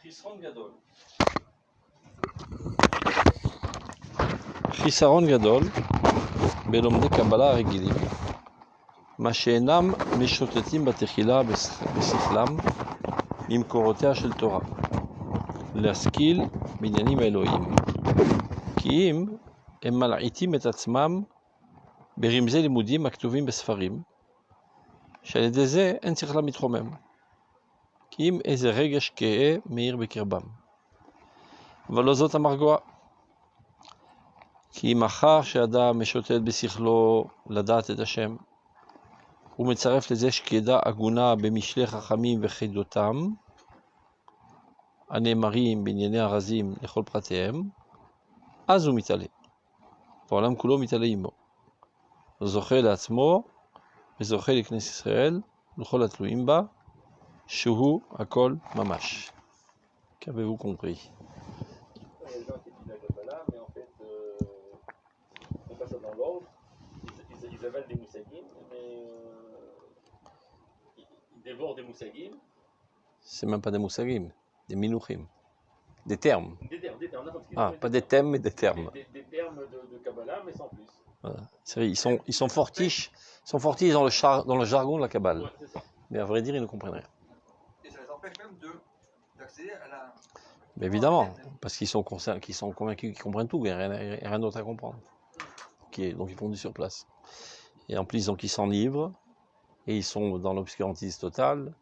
חיסרון גדול. חיסרון גדול בלומדי קבלה הרגילים, מה שאינם משוטטים בתחילה בשכלם ממקורותיה של תורה, להשכיל בעניינים האלוהיים, כי אם הם מלעיטים את עצמם ברמזי לימודים הכתובים בספרים, שעל ידי זה אין שכלם מתחומם, כי אם איזה רגש כהה מאיר בקרבם. אבל לא זאת המרגוע, כי מאחר שאדם משוטט בשכלו לדעת את השם, הוא מצרף לזה שקדה הגונה במשלי חכמים וחידותם, הנאמרים בענייני הרזים לכל פרטיהם, אז הוא מתעלה. העולם כולו מתעלה עמו. הוא זוכה לעצמו וזוכה לכנסת ישראל ולכל התלויים בה, שהוא הכל ממש. Qu'avez-vous compris? Les gens qui étudient la Kabbalah, mais en fait, on passe ça dans l'ordre, ils avalent des moussagim, mais ils dévorent des moussagim. C'est même pas des moussagim, des minuchim, des termes. Des termes, Ah, pas des thèmes, mais des termes. Des termes de Kabbalah, mais sans plus. Voilà. Ils sont fortiches dans le jargon de la Kabbale. Ouais, c'est ça. Mais à vrai dire, ils ne comprennent rien. Et ça les empêche même d'accéder à la... Mais évidemment, parce qu'ils sont convaincus qu'ils comprennent tout, il n'y a rien d'autre à comprendre. Donc ils font du sur place. Et en plus, donc, ils s'enivrent, et ils sont dans l'obscurantisme total,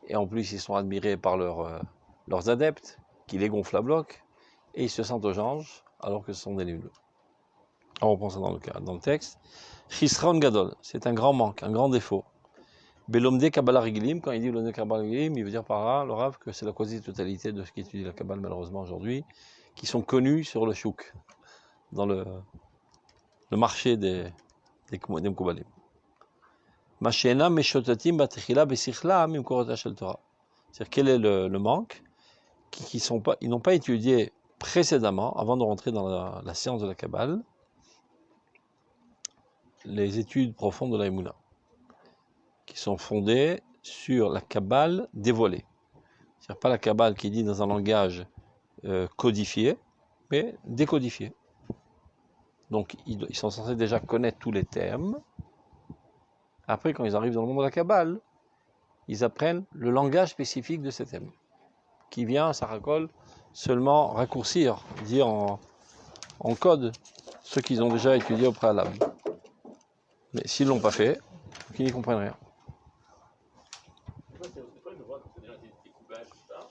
et en plus, ils sont admirés par leurs adeptes, qui les gonflent à bloc, et ils se sentent aux anges, alors que ce sont des nuls. On reprend ça dans le texte. Chisron Gadol, c'est un grand manque, un grand défaut. Belomde Kabbalah Regilim, quand il dit Belomde Kabbalah Regilim, il veut dire par là, le Rav, que c'est la quasi-totalité de ce qui étudie la Kabbale malheureusement aujourd'hui, qui sont connus sur le chouk, dans le marché des Mekoubalim. Mashena Meshotatim Batechila Besichla Mimkorota Shel Torah. C'est-à-dire quel est le manque? Ils n'ont pas étudié précédemment, avant de rentrer dans la science de la Kabbale, les études profondes de la Emouna, qui sont fondées sur la Kabbale dévoilée. C'est-à-dire pas la Kabbale qui dit dans un langage codifié, mais décodifié. Donc ils sont censés déjà connaître tous les termes. Après, quand ils arrivent dans le monde de la Kabbale, ils apprennent le langage spécifique de ces thèmes, qui vient, ça racole, seulement raccourcir, dire en code ce qu'ils ont déjà étudié au préalable. Mais s'ils ne l'ont pas fait, ils n'y comprennent rien. Des fois, ils me voient comme ça, des coupages, tout ça,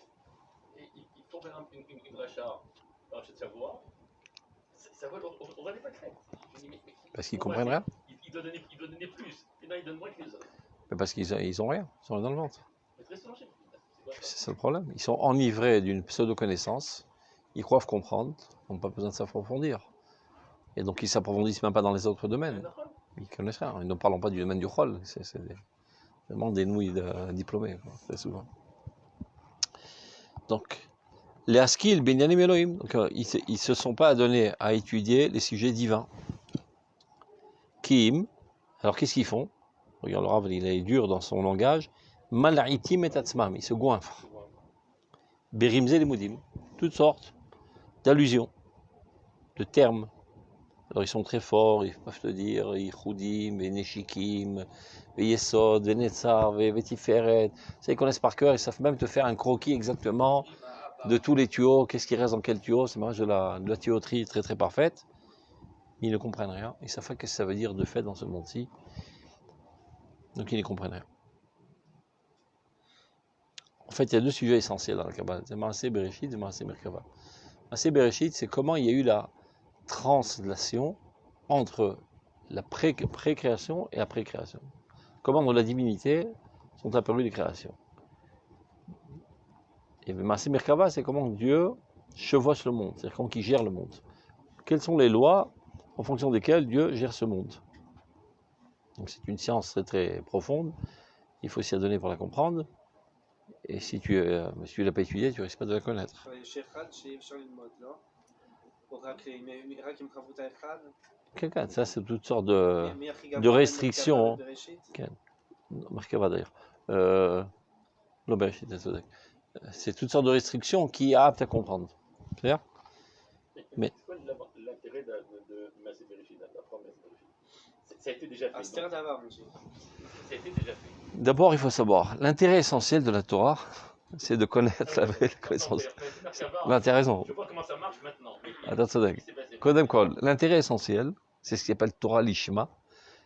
et ils font par exemple une rachat de savoir, ça va, on va les pas craindre. Parce qu'ils ne comprennent rien. Il doit donner plus, et là il donne moins que les autres. Mais parce qu'ils n'ont rien, ils sont dans le ventre. Mais très souvent, C'est ça le problème. Ils sont enivrés d'une pseudo-connaissance, ils croient comprendre, ils n'ont pas besoin de s'approfondir. Et donc ils ne s'approfondissent même pas dans les autres domaines. Ils connaissent rien. Ils ne parlent pas du domaine du rôle. C'est vraiment des nouilles de diplômés, très souvent. Donc, les Askil, Benyanim Elohim, ils ne se sont pas adonnés à étudier les sujets divins. Kim, alors qu'est-ce qu'ils font? Regarde, le Rav, il est dur dans son langage. Malaitim et atzmam, ils se goinfrent. Berimze les moudim, toutes sortes d'allusions, de termes. Alors ils sont très forts, ils peuvent te dire Yichoudim, Neshikim, Yesod, Netzar, Vetiferet. Ils connaissent par cœur, ils savent même te faire un croquis exactement de tous les tuyaux, qu'est-ce qui reste dans quel tuyau, c'est de la tuyauterie très très parfaite. Ils ne comprennent rien, ils ne savent pas ce que ça veut dire de fait dans ce monde-ci. Donc ils ne comprennent rien. En fait, il y a deux sujets essentiels dans la Kabbale, c'est Maaseh Bereshit et Maaseh Merkava. Maaseh Bereshit, c'est comment il y a eu la translation entre la pré-création et la pré-création. Comment dans la divinité sont apparues les créations. Et Maaseh Merkava, c'est comment Dieu chevauche le monde, c'est-à-dire comment il gère le monde. Quelles sont les lois en fonction desquelles Dieu gère ce monde. Donc c'est une science très très profonde, il faut s'y adonner pour la comprendre. Et si tu ne l'as pas étudié, tu risques pas de la connaître. Quelqu'un, ça c'est toutes sortes de restrictions. Merkava d'ailleurs. לא בראשית, אתה צודק. C'est toutes sortes de restrictions qui est apte à comprendre. C'est-à-dire Mais- C'est quoi l'intérêt de Massé Bereshit, d'apprendre Massé Bereshit? Ça a été déjà fait. Aster d'avoir, monsieur. Ça a été déjà fait. D'abord, il faut savoir, l'intérêt essentiel de la Torah, c'est de connaître la connaissance. Là, tu as raison. Je vois comment ça marche maintenant. Attends, Tzadek. Kodem Kol, l'intérêt essentiel, c'est ce qui s'appelle Torah Lishma,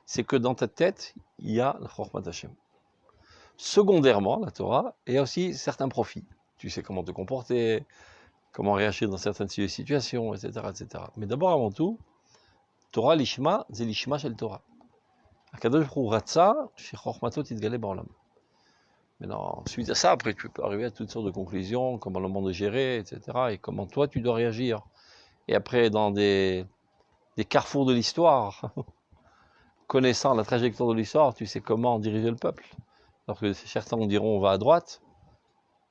c'est que dans ta tête, il y a la Chormat Hashem. Secondairement, la Torah, il y a aussi certains profits. Tu sais comment te comporter, comment réagir dans certaines situations, etc. etc. Mais d'abord, avant tout, Torah Lishma, c'est Lishma shel Torah. Akadosh Baruch Hu Ratza, chez Chormatot Yitgale Ba'olam. Maintenant, suite à ça, après, tu peux arriver à toutes sortes de conclusions, comment le monde est géré, etc. Et comment toi, tu dois réagir. Et après, dans des carrefours de l'histoire, connaissant la trajectoire de l'histoire, tu sais comment diriger le peuple. Alors que certains diront on va à droite,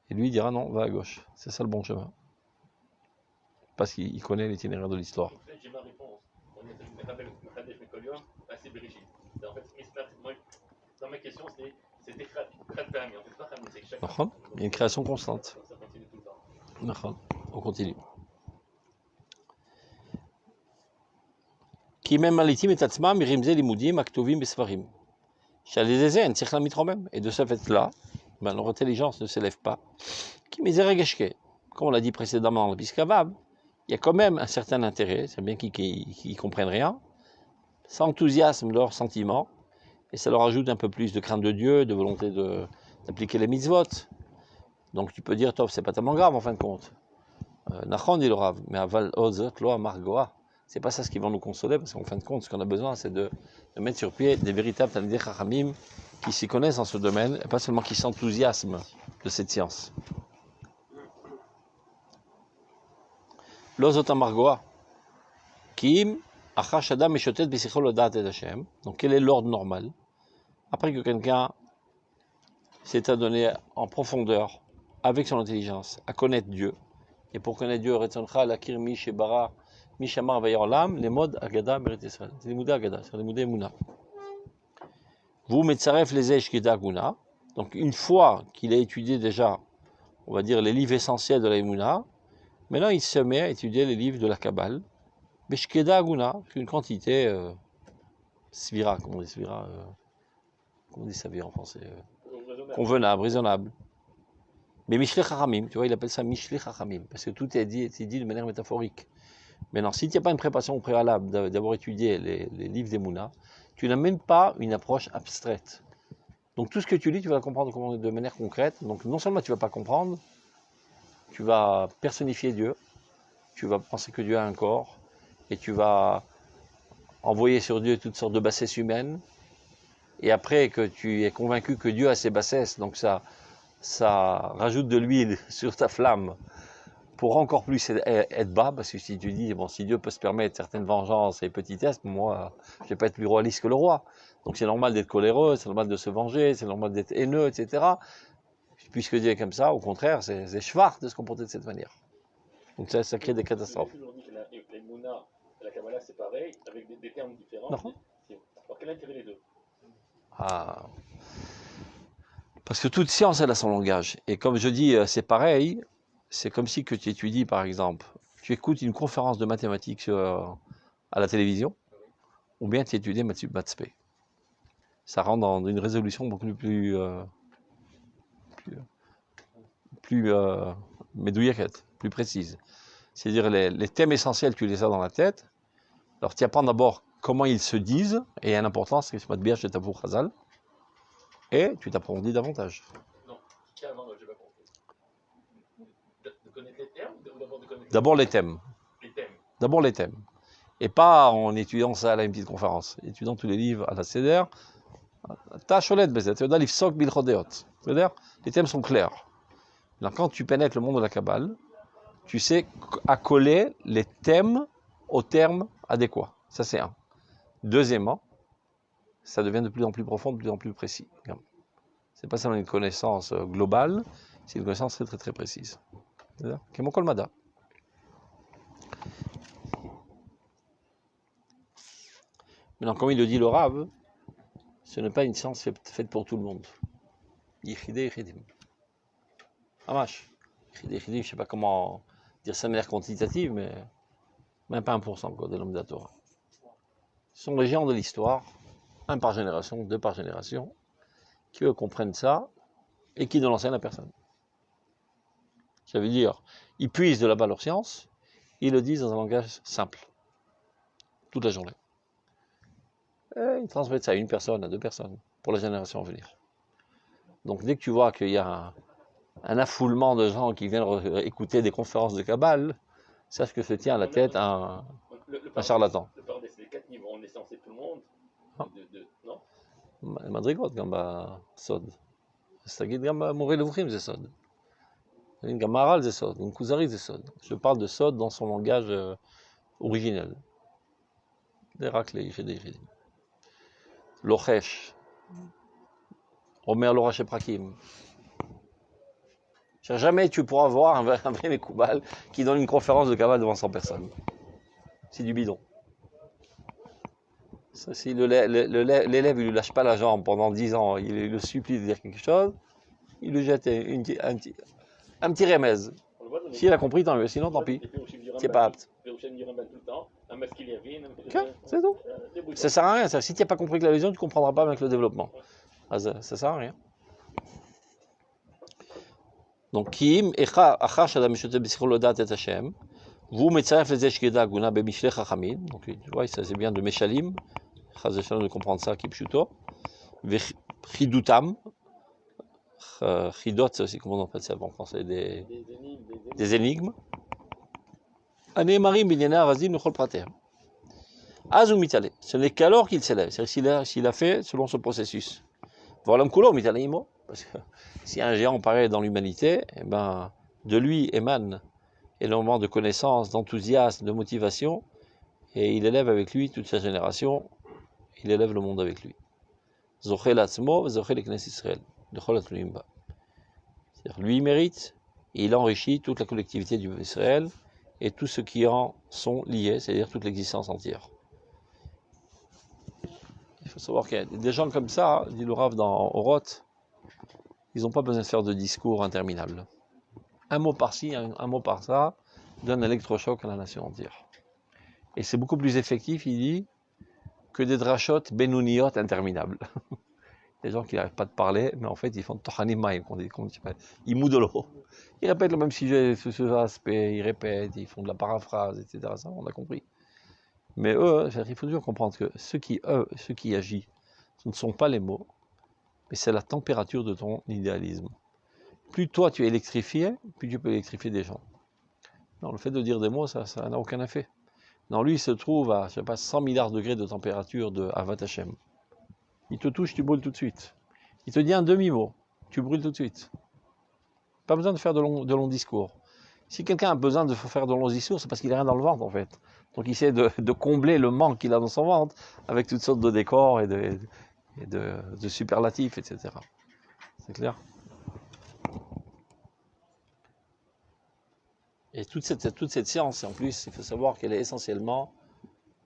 et lui dira non, on va à gauche. C'est ça le bon chemin. Parce qu'il connaît l'itinéraire de l'histoire. En fait, j'ai ma réponse. On est Mekadesh Mekolium, Massé Bereshit. En fait, moi, dans ma question, c'était Khat Pahami. En fait, pas Khamim, c'est que chaque. Il y a une création constante. Ça continue tout le temps. On continue. כי אם הם מליטים את עצמם מרמזי לימודים הכתובים בספרים. שעל ידי זה אין צריך להתרומם. Et de ce fait-là, leur intelligence ne s'élève pas. Qui misère geshke. Comme on l'a dit précédemment dans le Piskavav, il y a quand même un certain intérêt, c'est bien qu'ils ne comprennent rien. Ça enthousiasme leurs sentiments, et ça leur ajoute un peu plus de crainte de Dieu, de volonté d'appliquer les mitzvot. Donc tu peux dire, Tov, c'est pas tellement grave en fin de compte. Nachon dit le Rav, mais aval ozot lo amargoa. C'est pas ça ce qui va nous consoler, parce qu'en fin de compte, ce qu'on a besoin, c'est de mettre sur pied des véritables talmidei chachamim qui s'y connaissent dans ce domaine, et pas seulement qui s'enthousiasment de cette science. L'ozot amargoa. Kim achash adam meshotet b'sichol lodat et Hashem. Donc quel est l'ordre normal? Après que quelqu'un s'est adonné en profondeur, avec son intelligence, à connaître Dieu, et pour connaître Dieu, retzoncha lakir mi shebara Mishamar Vayorlam, les modes Agada Mérite Israël. C'est les moudés Agada, c'est les moudés Mouna. Vous metzaref les Eshkida Guna. Donc une fois qu'il a étudié déjà, on va dire, les livres essentiels de la Mouna, maintenant il se met à étudier les livres de la Kabbale. Beshkeda Guna, une quantité svira, comment on dit svira, comment on dit savir en français, convenable, raisonnable. Mais Mishlech Chachamim, tu vois, il appelle ça Mishlech Chachamim, parce que tout est dit de manière métaphorique. Maintenant, si tu n'as pas une préparation préalable d'avoir étudié les livres des Mouna, tu n'as même pas une approche abstraite. Donc tout ce que tu lis, tu vas le comprendre de manière concrète. Donc non seulement tu ne vas pas comprendre, tu vas personnifier Dieu, tu vas penser que Dieu a un corps, et tu vas envoyer sur Dieu toutes sortes de bassesses humaines. Et après que tu es convaincu que Dieu a ses bassesses, donc ça rajoute de l'huile sur ta flamme, pour encore plus être bas, parce que si tu dis, bon, si Dieu peut se permettre certaines vengeances et petitesses, moi, je ne vais pas être plus royaliste que le roi. Donc c'est normal d'être coléreux, c'est normal de se venger, c'est normal d'être haineux, etc. Puisque Dieu est comme ça, au contraire, c'est schwach de se comporter de cette manière. Donc ça crée des catastrophes. On dit que les Mouna et la Kabbalah, c'est pareil, avec des termes différents. Non. Alors quel intérêt les deux? Parce que toute science, elle a son langage. Et comme je dis, c'est pareil. C'est comme si que tu étudies, par exemple, tu écoutes une conférence de mathématiques à la télévision, ou bien tu étudies Mathspé. Ça rend dans une résolution beaucoup plus médouillette, plus précise. C'est-à-dire les thèmes essentiels, tu les as dans la tête. Alors tu apprends d'abord comment ils se disent, et il y a une importance, c'est que c'est ta pour Khazal, et tu t'approfondis davantage. Non, carrément, je n'ai pas compris. De connaître les termes ou d'abord de connaître D'abord les thèmes. Les thèmes. D'abord les thèmes. Et pas en étudiant ça à une petite conférence. Étudiant tous les livres à la Seder. C'est-à-dire, les thèmes sont clairs. Alors, quand tu pénètres le monde de la Kabbale, tu sais accoler les thèmes aux termes adéquats. Ça, c'est un. Deuxièmement, ça devient de plus en plus profond, de plus en plus précis. C'est pas seulement une connaissance globale, c'est une connaissance très très très précise. Kemo kol mada. Maintenant, comme il le dit le Rav, ce n'est pas une science faite pour tout le monde. Yichidei yichidim. Hamash. Je ne sais pas comment dire ça de manière quantitative, mais même pas 1% quoi, de l'homme de la Torah. Ce sont les géants de l'histoire, un par génération, deux par génération, qui eux comprennent ça et qui ne l'enseignent à personne. Ça veut dire, ils puisent de là-bas leur science, ils le disent dans un langage simple, toute la journée. Et ils transmettent ça à une personne, à deux personnes, pour la génération à venir. Donc dès que tu vois qu'il y a un affoulement de gens qui viennent écouter des conférences de Kabbale, sache que se tient à la tête un charlatan. Le paradis, c'est les 4 niveaux. On est censé tout le monde. Non? מדרגות גם בסוד. אז תגיד גם במורה נבוכים זה סוד. גם מהר"ל זה סוד, גם כוזרי זה סוד. Je parle de sod dans son langage originel. זה רק ליחידי יחידים. לוחש. אומר לו ראשי פרקים. Jamais tu pourras voir un vrai Mekoubal qui donne une conférence de Kabbale devant 100 personnes. C'est du bidon. Ça, si l'élève ne lui lâche pas la jambe pendant 10 ans, il le supplie de dire quelque chose, il lui jette un petit remez. S'il a compris, tant mieux, sinon tant pis. C'est pas apte. Okay, c'est tout. Ça sert à rien. Ça. Si tu n'as pas compris que la légion, tu ne comprendras pas avec le développement. Ah, ça sert à rien. Donc, Kim, Echa, Acha, Shadam, Mishote, Bisichol, Lodat, et Hashem. Vous, Metzaref, les Eshkeda, Guna, Bemishle, Chachamim. Donc, tu vois, ça c'est bien de Meshalim. Chaz Hashem de comprendre ça, Kipshuto. Chidutam. Chidot, c'est aussi comment on appelle ça en français, des énigmes. Anemarim, Binyana, Razim, Nuchol, Prater. Azou Mitale. Ce n'est qu'alors qu'il s'élève. C'est-à-dire s'il a fait selon ce processus. Voilà le couleur, Mitale, Imo. Parce que si un géant paraît dans l'humanité, eh ben, de lui émane énormément de connaissances, d'enthousiasme, de motivation, et il élève avec lui toute sa génération, il élève le monde avec lui. Zochel Atzmo, Zochel Knes Israël, c'est-à-dire lui mérite, et il enrichit toute la collectivité du Israël, et tous ceux qui en sont liés, c'est-à-dire toute l'existence entière. Il faut savoir qu'il y a des gens comme ça, dit le Rav dans Oroth, ils n'ont pas besoin de faire de discours interminables. Un mot par-ci, un mot par-ça, donne un électrochoc à la nation entière. Et c'est beaucoup plus effectif, il dit, que des drachot benouniot interminables. Des gens qui n'arrivent pas de parler, mais en fait ils font tohanimaim, ils mouent de l'eau. Ils répètent le même sujet sous ce aspect, ils répètent, ils font de la paraphrase, etc. Ça, on a compris. Mais eux, il faut toujours comprendre que ce qui agit, ce ne sont pas les mots, mais c'est la température de ton idéalisme. Plus toi tu es électrifié, plus tu peux électrifier des gens. Non, le fait de dire des mots, ça n'a aucun effet. Non, lui, il se trouve à, je sais pas, 100 milliards de degrés de température de Avat Hashem. Il te touche, tu brûles tout de suite. Il te dit un demi-mot, tu brûles tout de suite. Pas besoin de faire de longs discours. Si quelqu'un a besoin de faire de longs discours, c'est parce qu'il n'a rien dans le ventre, en fait. Donc il essaie de combler le manque qu'il a dans son ventre avec toutes sortes de décors et de superlatifs, etc. C'est clair? Et toute cette science, en plus, il faut savoir qu'elle est essentiellement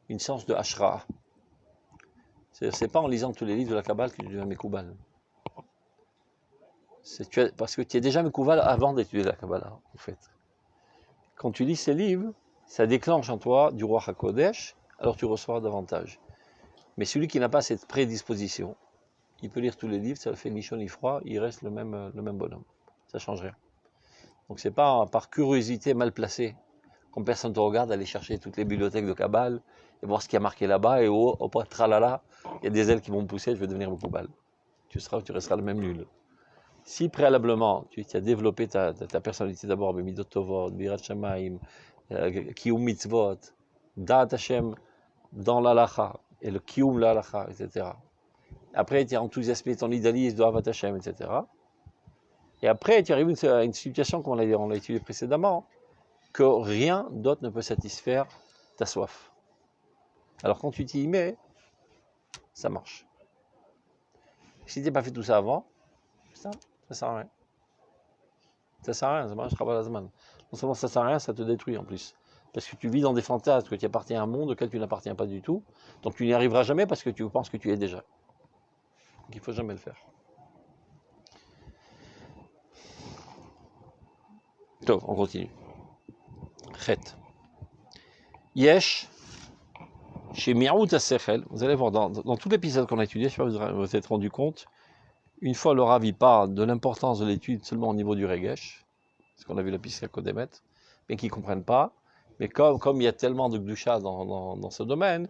une science de Hashra. C'est pas en lisant tous les livres de la Kabbale que tu deviens Mekoubal. Parce que tu es déjà Mekoubal avant d'étudier la Kabbalah, en fait. Quand tu lis ces livres, ça déclenche en toi du Ruach HaKodesh, alors tu reçois davantage. Mais celui qui n'a pas cette prédisposition, il peut lire tous les livres, ça fait ni chaud ni froid, il reste le même bonhomme. Ça ne change rien. Donc c'est pas par curiosité mal placée, quand personne te regarde, aller chercher toutes les bibliothèques de Kabbale et voir ce qui a marqué là-bas, et tralala, il y a des ailes qui vont me pousser, je vais devenir Mekoubal. Tu resteras le même nul. Si préalablement, tu as développé ta personnalité d'abord, Midot Tovot, Birat Shamaim, Kiyum Mitzvot, Da'at Hashem dans l'Alacha, et le Kiyum l'Alacha, etc. Après, tu as enthousiasmé ton idéalisme de Avat Hashem, etc. Et après, tu arrives à une situation, comme on l'a étudié précédemment, que rien d'autre ne peut satisfaire ta soif. Alors quand tu t'y mets, ça marche. Si tu n'as pas fait tout ça avant, ça sert à rien. Ça sert à rien, ça marchera pas la semaine. Non seulement ça sert à rien, ça te détruit en plus. Parce que tu vis dans des fantasmes, que tu appartiens à un monde auquel tu n'appartiens pas du tout. Donc tu n'y arriveras jamais parce que tu penses que tu es déjà. Donc il ne faut jamais le faire. Top, on continue. Chet. Yesh, chez Miaout Sechel, vous allez voir, dans tout l'épisode qu'on a étudié, je sais pas si vous vous êtes rendu compte, une fois le Rav il parle de l'importance de l'étude seulement au niveau du Regesh, parce qu'on a vu la Pisca Kodemet, mais qu'ils ne comprennent pas, mais comme il y a tellement de Gdusha dans ce domaine,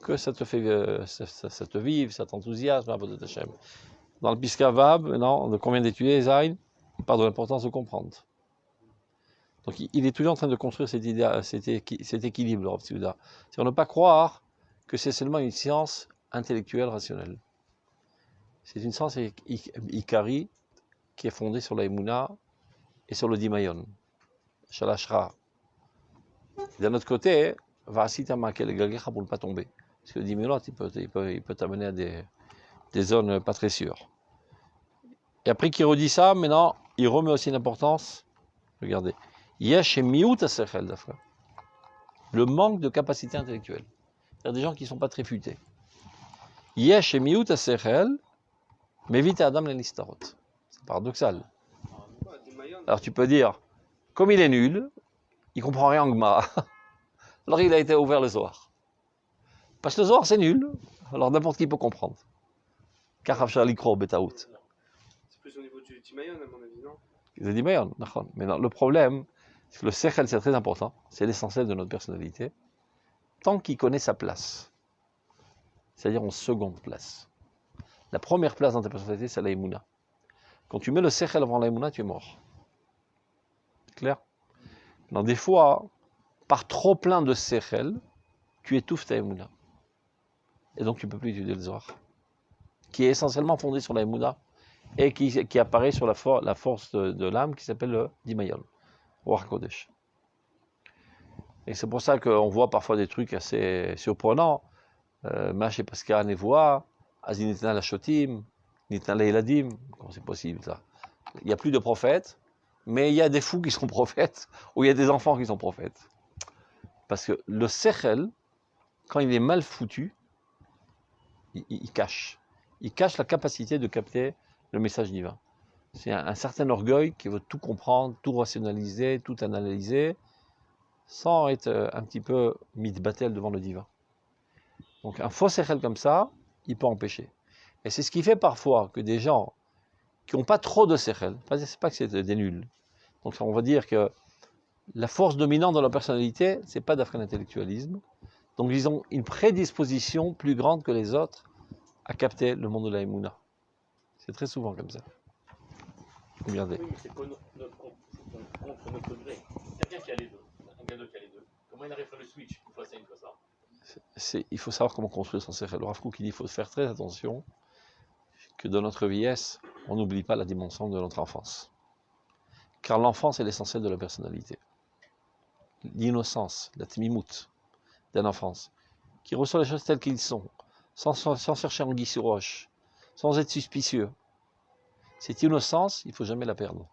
que ça te fait, ça te vive, ça t'enthousiasme, dans le Pisca Vab, maintenant, de combien d'étudier Zayn, il parle de l'importance de comprendre. Donc il est toujours en train de construire cet équilibre, le Rav Tzviuda. C'est-à-dire ne pas croire que c'est seulement une science intellectuelle, rationnelle. C'est une science Ikari qui est fondée sur la Emouna et sur le Dimayon, Shalashra. D'un autre côté, Vasita Makel Galgecha pour ne pas tomber. Parce que le Dimayon, il peut t'amener à des zones pas très sûres. Et après qu'il redit ça, maintenant, il remet aussi l'importance. Regardez. Yesh et Miout Asechel, d'Afra. Le manque de capacité intellectuelle. C'est-à-dire des gens qui ne sont pas très futés. Yesh et Miout Asechel, mais vite Adam Lenistarot. C'est paradoxal. Alors tu peux dire, comme il est nul, il ne comprend rien en Gma. Alors il a été ouvert le Zohar. Parce que le Zohar c'est nul, alors n'importe qui peut comprendre. Car Afshar Likro Betaout. C'est plus au niveau du Timayon, à mon avis, non? Il a dit Mayon, mais non, le problème, c'est que le Sechel c'est très important, c'est l'essentiel de notre personnalité, tant qu'il connaît sa place. C'est-à-dire en seconde place. La première place dans ta personnalité, c'est la Emouna. Quand tu mets le Sechel avant la Emouna, tu es mort. C'est clair? Dans des fois, par trop plein de Sechel, tu étouffes ta Emouna. Et donc tu ne peux plus étudier le Zohar. Qui est essentiellement fondé sur la Emouna et qui apparaît sur la force de l'âme qui s'appelle le Dimayon, Ruach Kodesh. Et c'est pour ça qu'on voit parfois des trucs assez surprenants. Mash et Pascal Nevoa, Azinitna Lashotim, Nitna Leiladim, comment c'est possible ça? Il n'y a plus de prophètes, mais il y a des fous qui sont prophètes, ou il y a des enfants qui sont prophètes. Parce que le Sechel, quand il est mal foutu, il cache. Il cache la capacité de capter le message divin. C'est un certain orgueil qui veut tout comprendre, tout rationaliser, tout analyser, sans être un petit peu mitbatel devant le divin. Donc un faux Sechel comme ça, il peut empêcher. Et c'est ce qui fait parfois que des gens qui n'ont pas trop de Sechel, c'est pas que c'est des nuls. Donc on va dire que la force dominante dans leur personnalité, c'est pas d'afin intellectualisme. Donc ils ont une prédisposition plus grande que les autres à capter le monde de la Emouna. C'est très souvent comme ça. Regardez. Oui, mais c'est contre notre gré. Quelqu'un qui a les deux, un gars qui a les deux. Comment il arrive à faire le switch une fois ça, une fois ça? Il faut savoir comment construire son Sechel. Le Rav Kook, il dit qu'il faut faire très attention que dans notre vieillesse, on n'oublie pas la dimension de notre enfance. Car l'enfance est l'essentiel de la personnalité. L'innocence, la timimout d'une enfance, qui reçoit les choses telles qu'elles sont, sans chercher anguille sur roche, sans être suspicieux. Cette innocence, il ne faut jamais la perdre.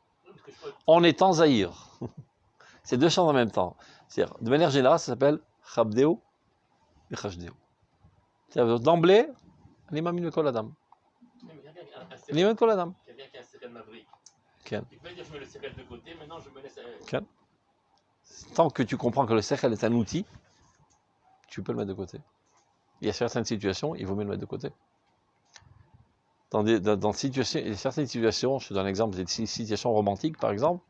En étant zahir. C'est deux choses en même temps. C'est-à-dire, de manière générale, ça s'appelle chabdeo et chashdeo. C'est-à-dire, d'emblée, l'imam il kol adam. L'imam kol adam. Quelqu'un qui a un Sechel maverick. Ken. Il peut dire je mets le Sechel de côté, maintenant je me laisse. Ken. Tant que tu comprends que le Sechel est un outil, tu peux le mettre de côté. Il y a certaines situations, il vaut mieux le mettre de côté. Dans certaines situations, je te donne un exemple, des situations romantiques par exemple,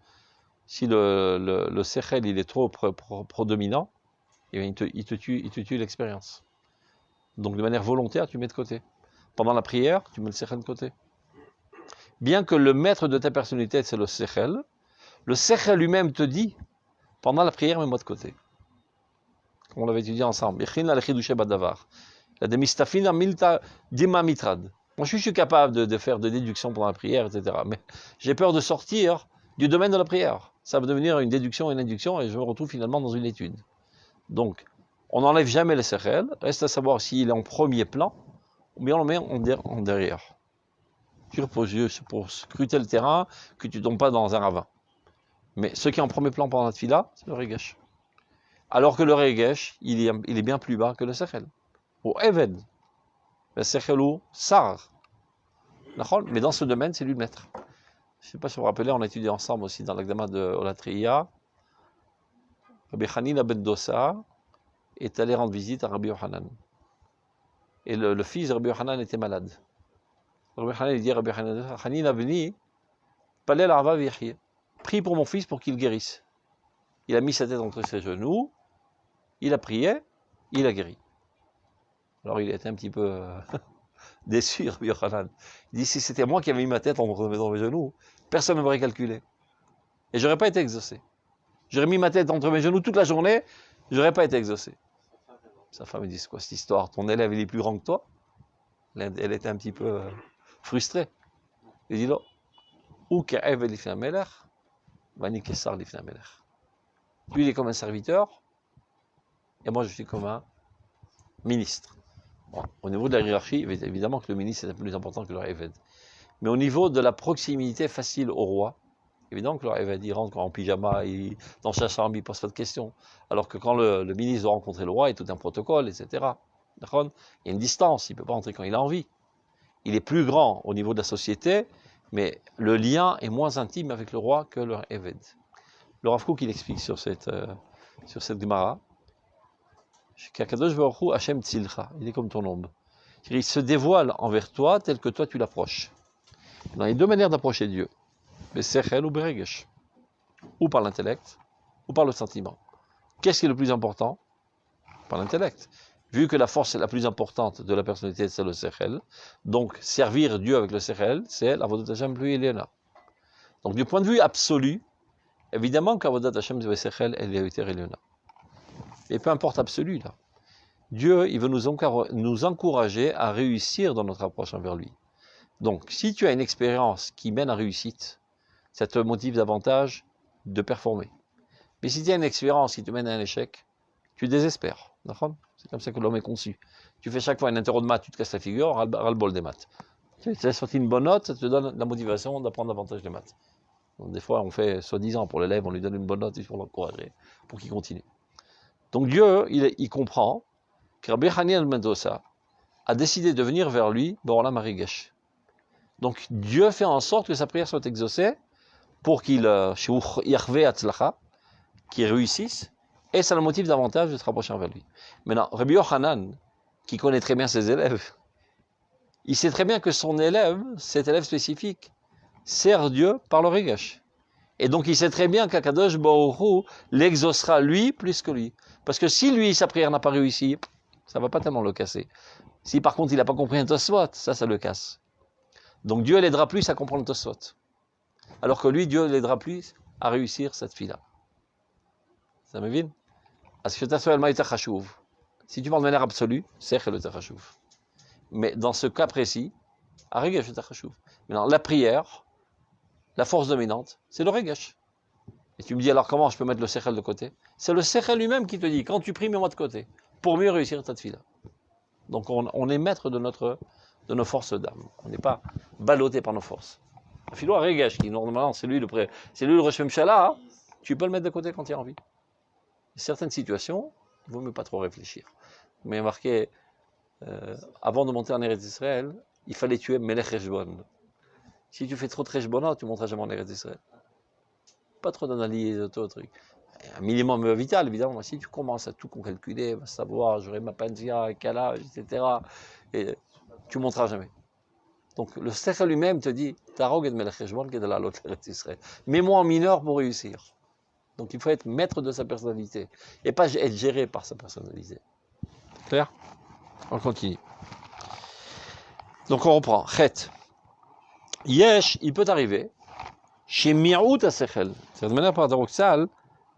si le Sechel il est trop prédominant, eh bien, il te tue l'expérience. Donc de manière volontaire, tu mets de côté. Pendant la prière, tu mets le Sechel de côté. Bien que le maître de ta personnalité, c'est le Sechel lui-même te dit, pendant la prière, mets-moi de côté. Comme on l'avait étudié ensemble. La demistafina milta dima mitrad. Moi, je suis capable de faire des déductions pendant la prière, etc. Mais j'ai peur de sortir du domaine de la prière. Ça va devenir une déduction et une induction et je me retrouve finalement dans une étude. Donc, on n'enlève jamais le Sechel. Reste à savoir s'il est en premier plan ou bien on le met en derrière. Pour scruter le terrain, que tu ne tombes pas dans un ravin. Mais ce qui est en premier plan pendant la tefila, c'est le Regesh. Alors que le Regesh, il est bien plus bas que le Sechel. Au Eved. Le Sechel ou Sar. Mais dans ce domaine, c'est lui le maître. je ne sais pas si vous vous rappelez, on a étudié ensemble aussi dans l'examen de Olatriya. Rabbi Hanina ben Dosa est allé rendre visite à Rabbi Yohanan. Et le fils de Rabbi Yohanan était malade. Rabbi Yohanan dit à Rabbi Hanina veni, palel arva v'yachye. Prie pour mon fils pour qu'il guérisse. Il a mis sa tête entre ses genoux, il a prié, il a guéri. Alors il était un petit peu déçu, Rabbi Yohanan. Il dit, si c'était moi qui avais mis ma tête entre mes genoux, personne ne m'aurait calculé. Et je n'aurais pas été exaucé. J'aurais mis ma tête entre mes genoux toute la journée, je n'aurais pas été exaucé. Sa femme me dit, c'est quoi cette histoire? Ton élève, il est plus grand que toi? Elle était un petit peu frustrée. Il dit, non. Ou ka'ev l'ifna melech, vani kessar l'ifna melech. Lui, il est comme un serviteur, et moi, je suis comme un ministre. Bon, au niveau de la hiérarchie, évidemment que le ministre est plus important que le Eved. Mais au niveau de la proximité facile au roi, évidemment que le Eved, il rentre en pyjama, dans sa chambre, il ne pose pas de questions. Alors que quand le ministre doit rencontrer le roi, il y a tout un protocole, etc. Il y a une distance, il ne peut pas entrer quand il a envie. Il est plus grand au niveau de la société, mais le lien est moins intime avec le roi que le Eved. Le Rav Kook, il explique sur cette Gemara, qu'Akadosh Baruch Hu Hashem Tzilcha, il est comme ton ombre. Il se dévoile envers toi tel que toi tu l'approches. Il y a deux manières d'approcher Dieu. Besechel ou Beregesh. Ou par l'intellect, ou par le sentiment. Qu'est-ce qui est le plus important? Par l'intellect. Vu que la force la plus importante de la personnalité, c'est le Sechel, donc servir Dieu avec le Sechel, c'est l'Avodat Hashem plus Eliona. Donc du point de vue absolu, évidemment qu'Avodat Hashem le Sechel, elle est Eliona. Et peu importe absolu, là. Dieu, il veut nous encourager à réussir dans notre approche envers lui. Donc, si tu as une expérience qui mène à réussite, ça te motive davantage de performer. Mais si tu as une expérience qui te mène à un échec, tu désespères. C'est comme ça que l'homme est conçu. Tu fais chaque fois un interro de maths, tu te casses la figure, ras-le-bol des maths. Tu as sorti une bonne note, ça te donne la motivation d'apprendre davantage les maths. Donc, des fois, on fait soi-disant pour l'élève, on lui donne une bonne note pour l'encourager, pour qu'il continue. Donc Dieu, il comprend que Rabbi Hanina ben Dosa a décidé de venir vers lui, Borolam Marigesh. Donc Dieu fait en sorte que sa prière soit exaucée pour qu'il réussisse, et ça le motive davantage de se rapprocher vers lui. Maintenant, Rabbi Yohanan, qui connaît très bien ses élèves, il sait très bien que son élève, cet élève spécifique, sert Dieu par le Rigesh. Et donc il sait très bien qu'Akadosh Baruch Hu l'exaucera lui plus que lui. Parce que si lui, sa prière n'a pas réussi, ça ne va pas tellement le casser. Si par contre il n'a pas compris un Tosfot, ça le casse. Donc Dieu l'aidera plus à comprendre le Tosfot. Alors que lui, Dieu l'aidera plus à réussir cette fille-là. Ça me vient? Si tu parles de manière absolue, c'est le Tachashuv. Mais dans ce cas précis, Arigesh le Tachashuv. Maintenant, la prière, la force dominante, c'est le Regesh. Et tu me dis alors comment je peux mettre le Sechel de côté? C'est le Sechel lui-même qui te dit, quand tu pries, mets-moi de côté, pour mieux réussir ta tefila. Donc on est maître de nos forces d'âme. On n'est pas ballotté par nos forces. Philo à Regesh, qui normalement c'est lui le Rosh Mshala, hein, tu peux le mettre de côté quand tu as envie. Certaines situations, il ne vaut mieux pas trop réfléchir. Mais marqué, avant de monter en Eretz Israël, il fallait tuer Melech Heshbon. Si tu fais trop de Heshbonot, tu ne monteras jamais en Eretz Israël. Pas trop d'analyse, de tout truc. Un minimum vital, évidemment. Si tu commences à tout calculer, à savoir, j'aurai ma pensia, quel âge, etc., et tu ne monteras jamais. Donc le Sechel lui-même te dit, Tarog et Melech Heshbon, qui est de la l'autre Eretz Israël. Mets-moi en mineur pour réussir. Donc il faut être maître de sa personnalité et pas être géré par sa personnalité. Clair? On continue. Donc on reprend. Chet. Yesh, il peut arriver chez Mi'out Asechel. C'est de manière paradoxale,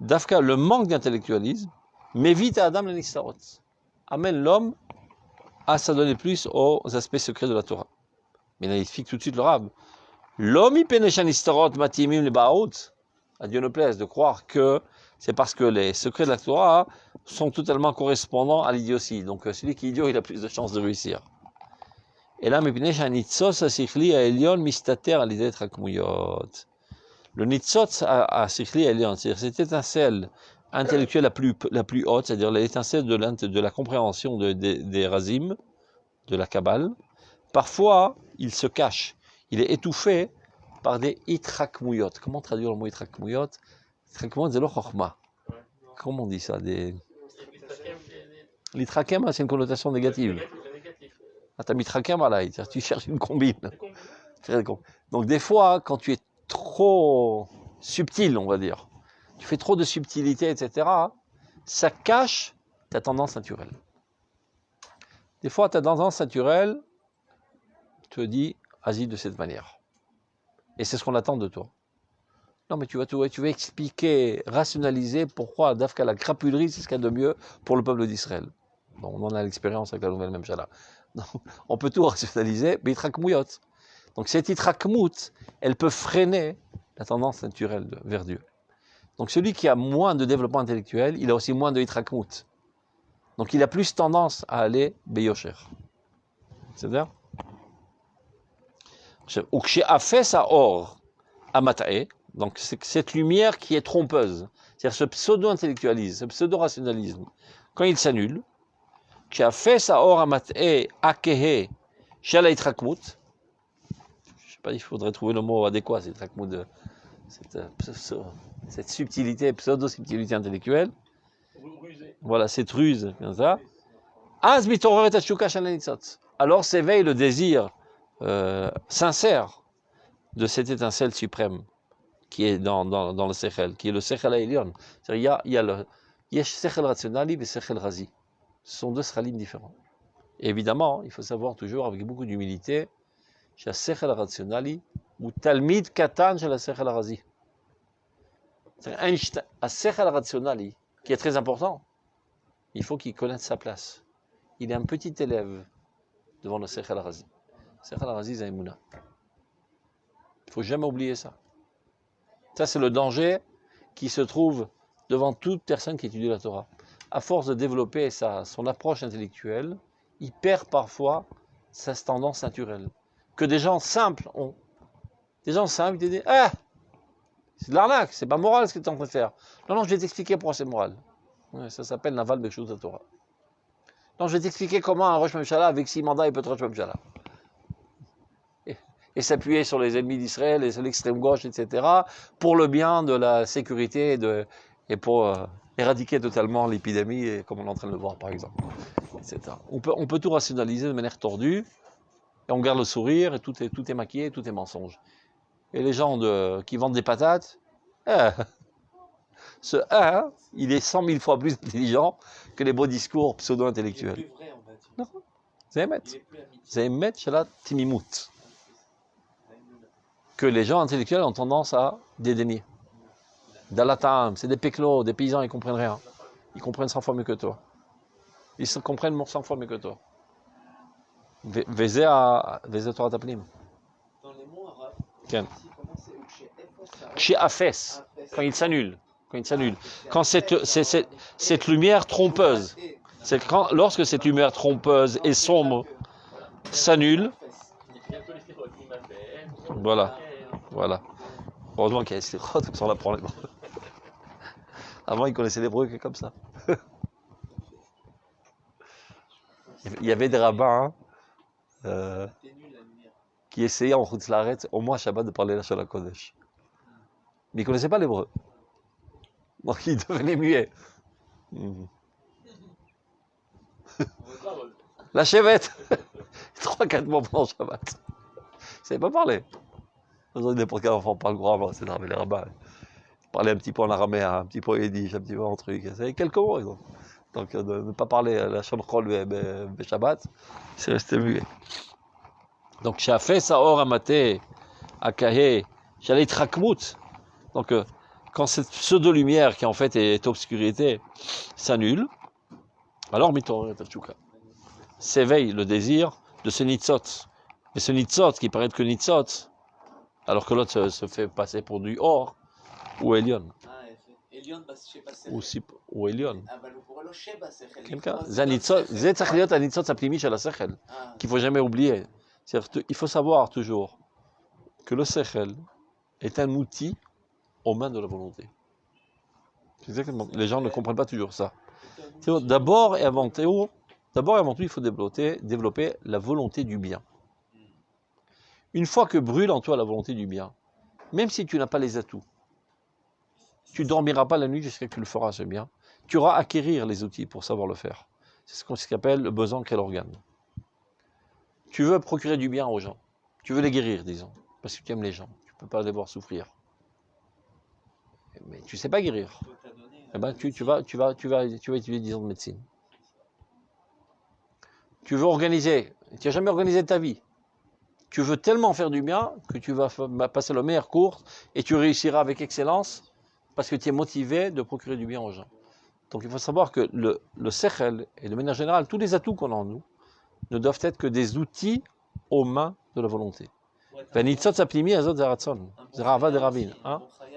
d'Afka, le manque d'intellectualisme, m'évite à Adam le Nistarot. Amène l'homme à s'adonner plus aux aspects secrets de la Torah. Mais là, il fixe tout de suite le rab. L'homme, il pénèche un Nistarot, matimim le Baout. À Dieu ne plaise de croire que c'est parce que les secrets de la Torah sont totalement correspondants à l'idiotie. Donc celui qui est idiot, il a plus de chances de réussir. Et là, le nitzot à sikhli elion, c'est-à-dire cette étincelle intellectuelle la plus haute, c'est-à-dire l'étincelle de la compréhension des razim, de la Kabbale. Parfois, il se cache, il est étouffé par des itrakmouyot. Comment traduire le mot itrakmouyot? Itrakmouyot, c'est le chokhma. Comment on dit ça? L'itrakem, c'est une connotation négative. Ah, t'as mis trakem à l'ail, tu cherches une combine. Donc des fois, quand tu es trop subtil, on va dire, tu fais trop de subtilité, etc., ça cache ta tendance naturelle. Des fois, ta tendance naturelle te dit, agis de cette manière. Et c'est ce qu'on attend de toi. Non, mais tu vas expliquer, rationaliser pourquoi Dafka la crapulerie, c'est ce qu'il y a de mieux pour le peuple d'Israël. Bon, on en a l'expérience avec la nouvelle Memchala. On peut tout rationaliser, mais itrakmouyot. Donc cette itrakmout, elle peut freiner la tendance naturelle vers Dieu. Donc celui qui a moins de développement intellectuel, il a aussi moins de itrakmout. Donc il a plus tendance à aller beyosher. C'est-à-dire ou que a fait sa or amatae, donc c'est cette lumière qui est trompeuse, c'est-à-dire ce pseudo-intellectualisme, ce pseudo-rationalisme, quand il s'annule, qui a fait sa or amatae akehe shala itrakmout, je sais pas, il faudrait trouver le mot adéquat, c'est itrakmout, cette subtilité, pseudo-subtilité intellectuelle, voilà, cette ruse, comme ça. Alors s'éveille le désir sincère de cette étincelle suprême qui est dans le sechel, qui est le sechel haïlion. Il y a le sechel rationnali et le sechel razi. Ce sont deux schalim différents. Et évidemment, il faut savoir toujours avec beaucoup d'humilité, chez le sechel rationnali ou talmid katan chez le sechel razi. C'est un sechel rationnali qui est très important. Il faut qu'il connaisse sa place. Il est un petit élève devant le sechel razi. Sechel razi, c'est Emouna. Il ne faut jamais oublier ça. Ça, c'est le danger qui se trouve devant toute personne qui étudie la Torah. À force de développer son approche intellectuelle, il perd parfois sa tendance naturelle. Que des gens simples ont. Des gens simples, ils te disent, ah, c'est de l'arnaque, c'est pas moral ce que tu es en train de faire. Non, je vais t'expliquer pourquoi c'est moral. Ouais, ça s'appelle Naval Bechut Torah. Non, je vais t'expliquer comment un Rosh Memchala avec 6 mandats, il peut être Rosh Memchala. Et s'appuyer sur les ennemis d'Israël et sur l'extrême gauche, etc., pour le bien de la sécurité et pour éradiquer totalement l'épidémie, comme on est en train de le voir, par exemple. Etc. On peut tout rationaliser de manière tordue, et on garde le sourire, et tout est maquillé, tout est mensonge. Et les gens qui vendent des patates, ce il est 100 000 fois plus intelligent que les beaux discours pseudo-intellectuels. Il est plus vrai, on va dire. Non, c'est Emet Shalat Timimut. Que les gens intellectuels ont tendance à dédaigner. Dalatam, c'est des péclos, des paysans, ils ne comprennent rien. Ils comprennent 100 fois mieux que toi. Ils comprennent 100 fois mieux que toi. Vezé Torah Taplim. Dans les mots arabes, Ken. comment c'est Chez Afes, quand il s'annule. Quand cette lumière trompeuse, lorsque cette lumière trompeuse et sombre s'annule, voilà. Heureusement qu'il y a ces rotes, comme ça on apprend les mots. Avant, ils connaissaient l'hébreu que comme ça. Il y avait des rabbins qui essayaient en Chutz Laaretz, au moins à Shabbat, de parler la Shana Kodesh. Mais ils ne connaissaient pas l'hébreu. Donc ils devenaient muets. La chevette 3-4 mois pendant Shabbat. Ils ne savaient pas parler. Aujourd'hui, n'importe quel enfant parle gros, c'est dans les rabbins. Ils parlaient un petit peu en araméen, un petit peu en yiddish, un petit peu en truc. C'est quelques mots, exemple. Donc de ne pas parler la Shomchol le Shabbat, c'est resté muet. Donc j'ai fait ça or amaté, akahe, j'allais trakmout. Donc quand cette pseudo-lumière qui en fait est obscurité s'annule, alors mitor tachouka. S'éveille le désir de ce nitzot. Et ce nitzot qui paraît que nitzot, alors que l'autre se fait passer pour du or, ou Elion. ou Elion. Quelqu'un, c'est צריך להיות הניצוץ הפנימי של השכל, qu'il faut jamais oublier. Il faut savoir toujours que le sechel est un outil aux mains de la volonté. Les gens ne comprennent pas toujours ça. D'abord et avant tout, il faut développer la volonté du bien. Une fois que brûle en toi la volonté du bien, même si tu n'as pas les atouts, tu ne dormiras pas la nuit jusqu'à ce que tu le feras, c'est bien. Tu auras à acquérir les outils pour savoir le faire. C'est ce qu'on appelle le besoin qu'est l'organe. Tu veux procurer du bien aux gens. Tu veux les guérir, disons, parce que tu aimes les gens. Tu ne peux pas les voir souffrir. Mais tu ne sais pas guérir. Eh ben, tu vas étudier 10 ans de médecine. Tu veux organiser. Tu n'as jamais organisé ta vie. Tu veux tellement faire du bien que tu vas passer le meilleur cours et tu réussiras avec excellence parce que tu es motivé de procurer du bien aux gens. Donc il faut savoir que le sechel et de manière générale, tous les atouts qu'on a en nous ne doivent être que des outils aux mains de la volonté.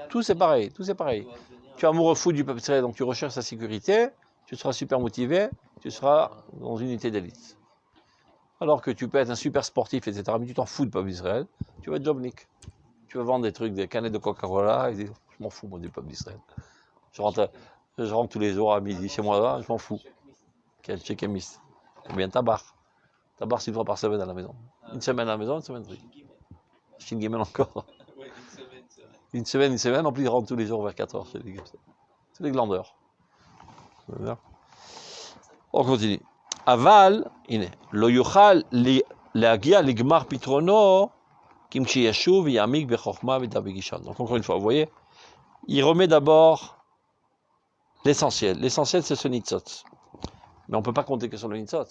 Tout c'est pareil, tout c'est pareil. Tu es amoureux fou du peuple Israël, donc tu recherches sa sécurité, tu seras super motivé, tu seras dans une unité d'élite. Alors que tu peux être un super sportif, etc., mais tu t'en fous du peuple d'Israël, tu vas être jobnik. Tu vas vendre des trucs, des canettes de Coca-Cola, et dire, je m'en fous moi du peuple d'Israël. Je rentre tous les jours à midi chez moi là, je m'en fous. Quel checkemiste. Ou bien tabar. Tabar 6 fois par semaine à la maison. Une semaine à la maison, une semaine oui. Shin Gimel encore. Une semaine, en plus il rentre tous les jours vers 4h. C'est des glandeurs. On continue. Aval, lo yuchal להגיע לגמר פתרונו, כי כשישוב ויעמיק בחוכמה ודבגישה. Donc encore une fois, vous voyez, il remet d'abord l'essentiel. L'essentiel, c'est ce nitzot. Mais on ne peut pas compter que sur le nitzot.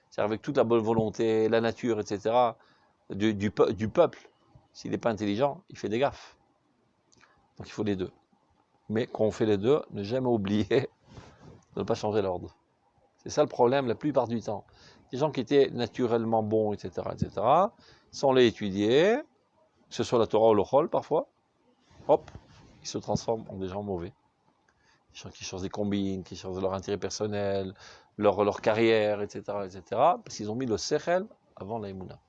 C'est avec toute la bonne volonté, la nature, etc., du peuple. S'il n'est pas intelligent, il fait des gaffes. Donc il faut les deux. Mais quand on fait les deux, ne jamais oublier de ne pas changer l'ordre. C'est ça le problème la plupart du temps. Les gens qui étaient naturellement bons, etc., sans les étudier, que ce soit la Torah ou le Chol parfois, hop, ils se transforment en des gens mauvais. Des gens qui changent des combines, qui changent leur intérêt personnel, leur carrière, etc., parce qu'ils ont mis le sechel avant la Emouna.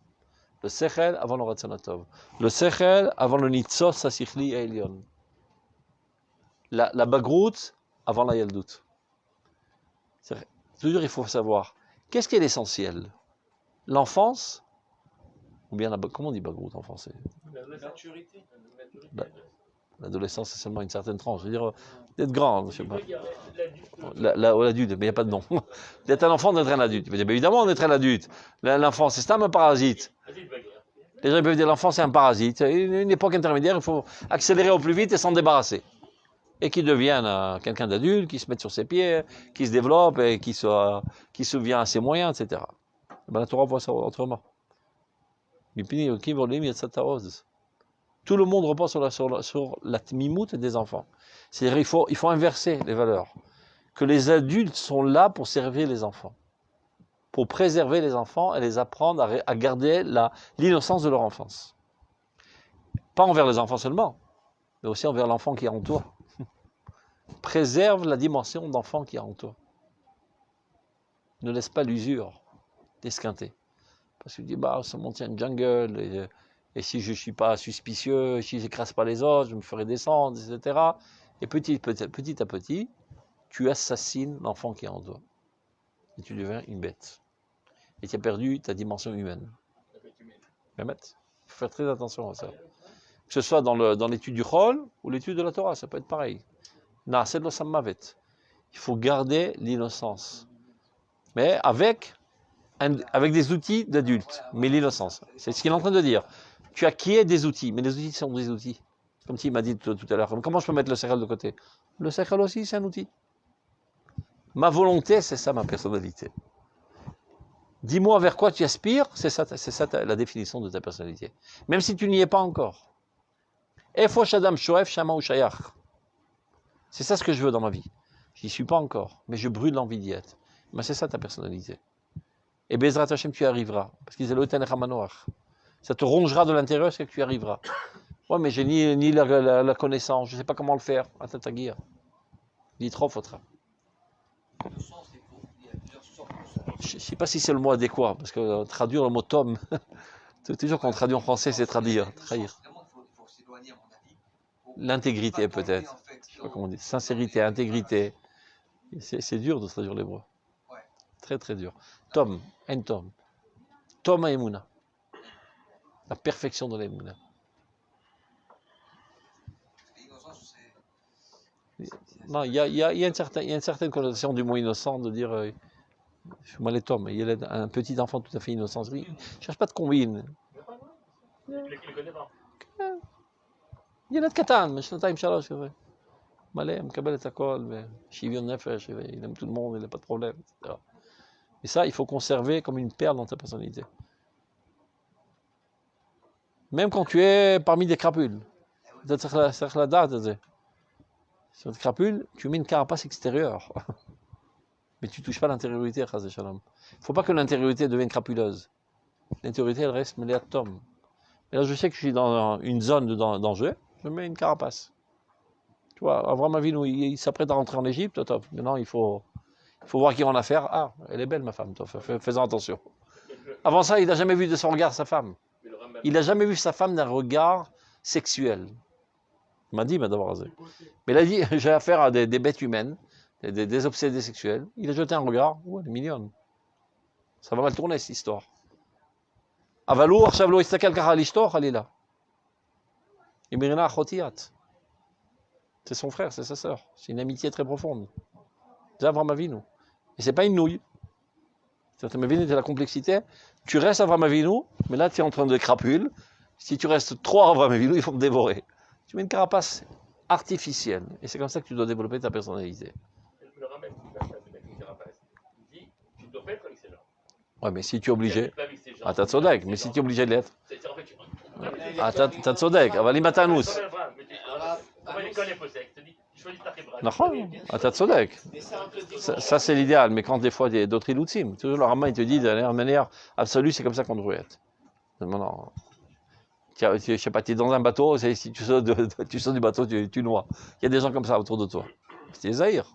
Le sechel avant le Ratzon Tov. Le sechel avant le nitzos hasichli elyon. La bagrout avant la yaldout. Toujours il faut savoir, qu'est-ce qui est l'essentiel? L'enfance? Ou bien comment on dit bagrout en français? La maturité. L'adolescence, c'est seulement une certaine tranche. Je veux dire, d'être grand, je sais pas. L'adulte, mais il n'y a pas de nom. D'être un enfant, d'être un adulte. Évidemment, d'être un adulte. L'enfant, c'est un parasite. Les gens peuvent dire l'enfant, c'est un parasite. Une époque intermédiaire, il faut accélérer au plus vite et s'en débarrasser. Et qu'il devienne quelqu'un d'adulte, qui se mette sur ses pieds, qui se développe et qui souvient à ses moyens, etc. Ben, la Torah voit ça autrement. Tout le monde repose sur la tmimout des enfants. C'est-à-dire qu'il faut inverser les valeurs. Que les adultes sont là pour servir les enfants. Pour préserver les enfants et les apprendre à garder l'innocence de leur enfance. Pas envers les enfants seulement, mais aussi envers l'enfant qui est en toi. Préserve la dimension d'enfant qui est en toi. Ne laisse pas l'usure d'esquinter. Parce que tu dis, ça monte un jungle, et si je ne suis pas suspicieux, si je n'écrase pas les autres, je me ferai descendre, etc. Et petit à petit, tu assassines l'enfant qui est en toi. Et tu deviens une bête. Et tu as perdu ta dimension humaine. Il faut faire très attention à ça. Que ce soit dans l'étude du Chol ou l'étude de la Torah, ça peut être pareil. Il faut garder l'innocence. Mais avec des outils d'adultes. Mais l'innocence. C'est ce qu'il est en train de dire. Tu acquiers des outils, mais les outils sont des outils. Comme il m'a dit tout à l'heure. Comment je peux mettre le sechel de côté? Le sechel aussi, c'est un outil. Ma volonté, c'est ça ma personnalité. Dis-moi vers quoi tu aspires, c'est ça la définition de ta personnalité. Même si tu n'y es pas encore. Efo shadam shoef shama ou shayach. C'est ça ce que je veux dans ma vie. Je n'y suis pas encore, mais je brûle l'envie d'y être. Mais c'est ça ta personnalité. Et Bezrat Hashem, tu y arriveras. Parce qu'ils est ça te rongera de l'intérieur, c'est que tu y arriveras. Ouais, mais j'ai ni la connaissance, je ne sais pas comment le faire. Attends, ta guire. Dis trop, faudra. Je ne sais pas si c'est le mot adéquat, parce que traduire le mot tome, toujours quand on traduit en français, c'est traduire, trahir. L'intégrité, peut-être. Je ne sais pas comment on dit. Sincérité, intégrité. C'est dur de traduire les mots. Très, très dur. Tom, un Tom. Tom à Emouna. La perfection de l'Emouna. Non, il y a une certaine connotation du mot innocent de dire moi les tomes, il y a un petit enfant tout à fait innocent. Je ne cherche pas de combine. Il ne connaît pas. ילד קטן, משנתיים שלוש כזה. מלא, מקבל את הכל, שוויון נפש, il aime tout le monde, il n'a pas de problème, etc. Et ça, il faut conserver comme une perle dans ta personnalité. Même quand tu es parmi des crapules. C'est la date. Sur une crapule, tu mets une carapace extérieure. Mais tu ne touches pas l'intériorité, Chaz Shalom. Il ne faut pas que l'intériorité devienne crapuleuse. L'intériorité, elle reste mêlée à Tom. Et là, je sais que je suis dans une zone de danger, je mets une carapace. Tu vois, Avraham Avinu, il s'apprête à rentrer en Égypte, maintenant il faut voir qui on a affaire. Ah, elle est belle ma femme, fais-en attention. Avant ça, il n'a jamais vu de son regard sa femme. Il n'a jamais vu sa femme d'un regard sexuel. Il m'a dit, d'abord. Mais il a dit, j'ai affaire à des bêtes humaines, des obsédés sexuels. Il a jeté un regard, elle est mignonne. Ça va mal tourner cette histoire. Avalou, Arshavlo, Istakel Karalishto, Khalila. Imirina Chotiat. C'est son frère, c'est sa sœur. C'est une amitié très profonde. C'est Avraham Avinu. Et c'est pas une nouille. Avraham Avinu, c'est la complexité. Tu restes Avraham Avinu, mais là tu es en train de crapule. Si tu restes trop Avraham Avinu, ils vont te dévorer. Tu mets une carapace artificielle. Et c'est comme ça que tu dois développer ta personnalité. Le ramène, une carapace. Il dit, tu dois pas être avec ces gens. Ouais, mais si tu es obligé. Ah, t'as tzodek, mais si tu es obligé de l'être. Ah, t'as tzodek. Avalim Matanous. אתה צודק, ça c'est l'idéal, mais quand des fois il y a d'autres iloutim, toujours le Rama il te dit de manière absolue c'est comme ça qu'on devrait être. Non, je sais pas, tu es dans un bateau, si tu sautes du bateau, tu noies. Il y a des gens comme ça autour de toi. C'est des zahir.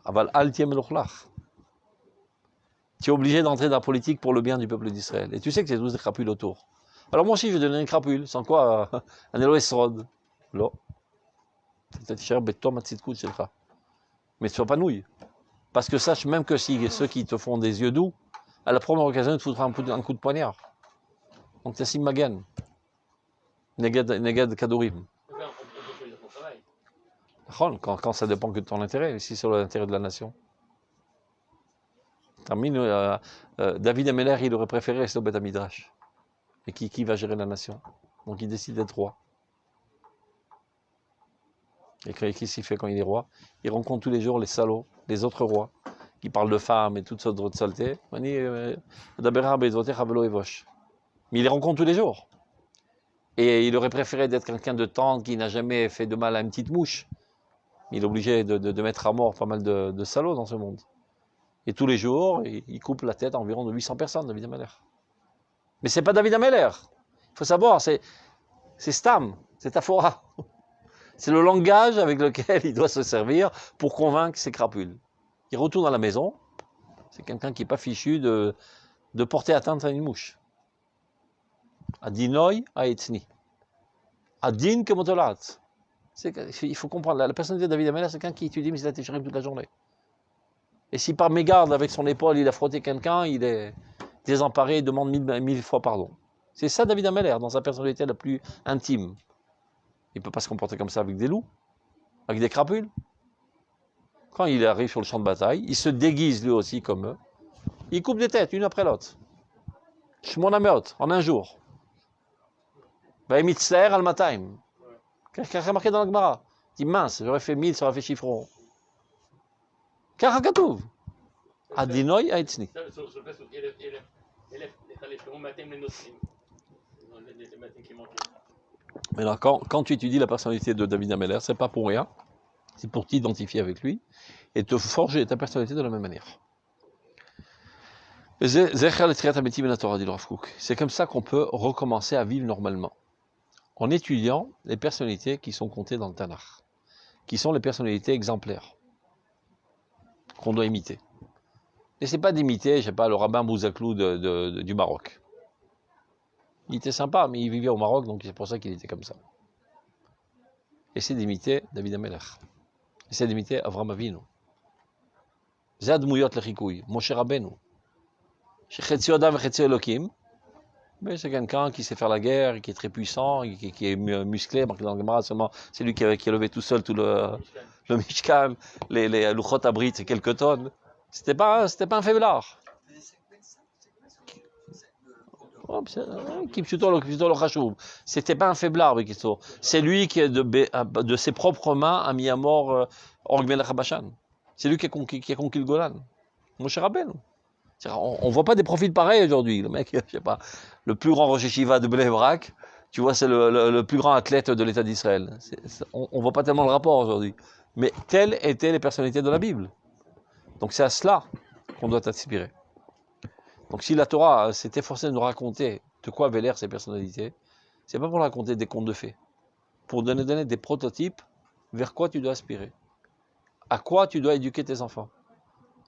Aval al tiem l'ochlach. Tu es obligé d'entrer dans la politique pour le bien du peuple d'Israël. Et tu sais que c'est tous des crapules autour. Alors moi aussi je vais donner une crapule, sans quoi un Elohim Srod. Là. Mais ne sois pas nouille. Parce que sache même que si ceux qui te font des yeux doux, à la première occasion, ils te foutront un coup de poignard. Donc c'est Simmagan. Negad Kadorim. Quand ça dépend que de ton intérêt, si c'est l'intérêt de la nation. David Ameller, il aurait préféré rester au Beth Midrash. Et qui va gérer la nation? Donc il décide d'être roi. Et qu'est-ce qu'il fait quand il est roi? Il rencontre tous les jours les salauds, les autres rois, qui parlent de femmes et toutes sortes de saletés. Mais il les rencontre tous les jours. Et il aurait préféré d'être quelqu'un de tendre qui n'a jamais fait de mal à une petite mouche. Il est obligé de mettre à mort pas mal de salauds dans ce monde. Et tous les jours, il coupe la tête à environ de 800 personnes, David Ameller. Mais c'est pas David Ameller. Il faut savoir, c'est Stam, c'est Taphora. C'est le langage avec lequel il doit se servir pour convaincre ses crapules. Il retourne à la maison, c'est quelqu'un qui n'est pas fichu de porter atteinte à une mouche. Adinoi aetzni. Adin kemotolat. Il faut comprendre, la personnalité de David Ameller, c'est quelqu'un qui étudie Mesilat Yesharim toute la journée. Et si par mégarde, avec son épaule, il a frotté quelqu'un, il est désemparé, il demande mille fois pardon. C'est ça David Ameller, dans sa personnalité la plus intime. Il ne peut pas se comporter comme ça avec des loups, avec des crapules. Quand il arrive sur le champ de bataille, il se déguise lui aussi comme eux. Il coupe des têtes, une après l'autre. Shmonameot, en un jour. Vaïmitzer al-Mataim. Qu'est-ce qu'il a marqué dans la Gemara? Il dit mince, j'aurais fait 1000, ça aurait fait chiffron. Karakatouv. Adinoi aetzni. Mais là, quand tu étudies la personnalité de David Ameller, c'est pas pour rien, c'est pour t'identifier avec lui et te forger ta personnalité de la même manière. C'est comme ça qu'on peut recommencer à vivre normalement, en étudiant les personnalités qui sont comptées dans le Tanakh, qui sont les personnalités exemplaires, qu'on doit imiter. N'essaie pas d'imiter, je sais pas, le rabbin Bouzaklou du Maroc. Il était sympa, mais il vivait au Maroc, donc c'est pour ça qu'il était comme ça. Essaie d'imiter David Ameller. Essaie d'imiter Avraham Avinu. Zad Mouyot Lechikouy, Moshe Rabbeinu. Shechetzi Adam Vechetzi Elokim. Mais c'est quelqu'un qui sait faire la guerre, qui est très puissant, qui est musclé, marqué dans le Gemara seulement. C'est lui qui a levé tout seul tout le Mishkan, les Luchot Abrit, c'est quelques tonnes. C'était pas un faiblard. C'était pas un faiblard, Bekitso. C'est lui qui, de ses propres mains, a mis à mort Og Melech HaBashan. C'est lui qui a conquis le Golan. Moshe Rabbeinu. On voit pas des profils pareils aujourd'hui. Le mec, je sais pas, le plus grand Rosh Yeshiva de Bnei Brak, tu vois, c'est le plus grand athlète de l'État d'Israël. On voit pas tellement le rapport aujourd'hui. Mais telles étaient les personnalités de la Bible. Donc c'est à cela qu'on doit aspirer. Donc si la Torah s'est efforcée de nous raconter de quoi avaient l'air ces personnalités, c'est pas pour raconter des contes de fées, pour donner des prototypes vers quoi tu dois aspirer, à quoi tu dois éduquer tes enfants.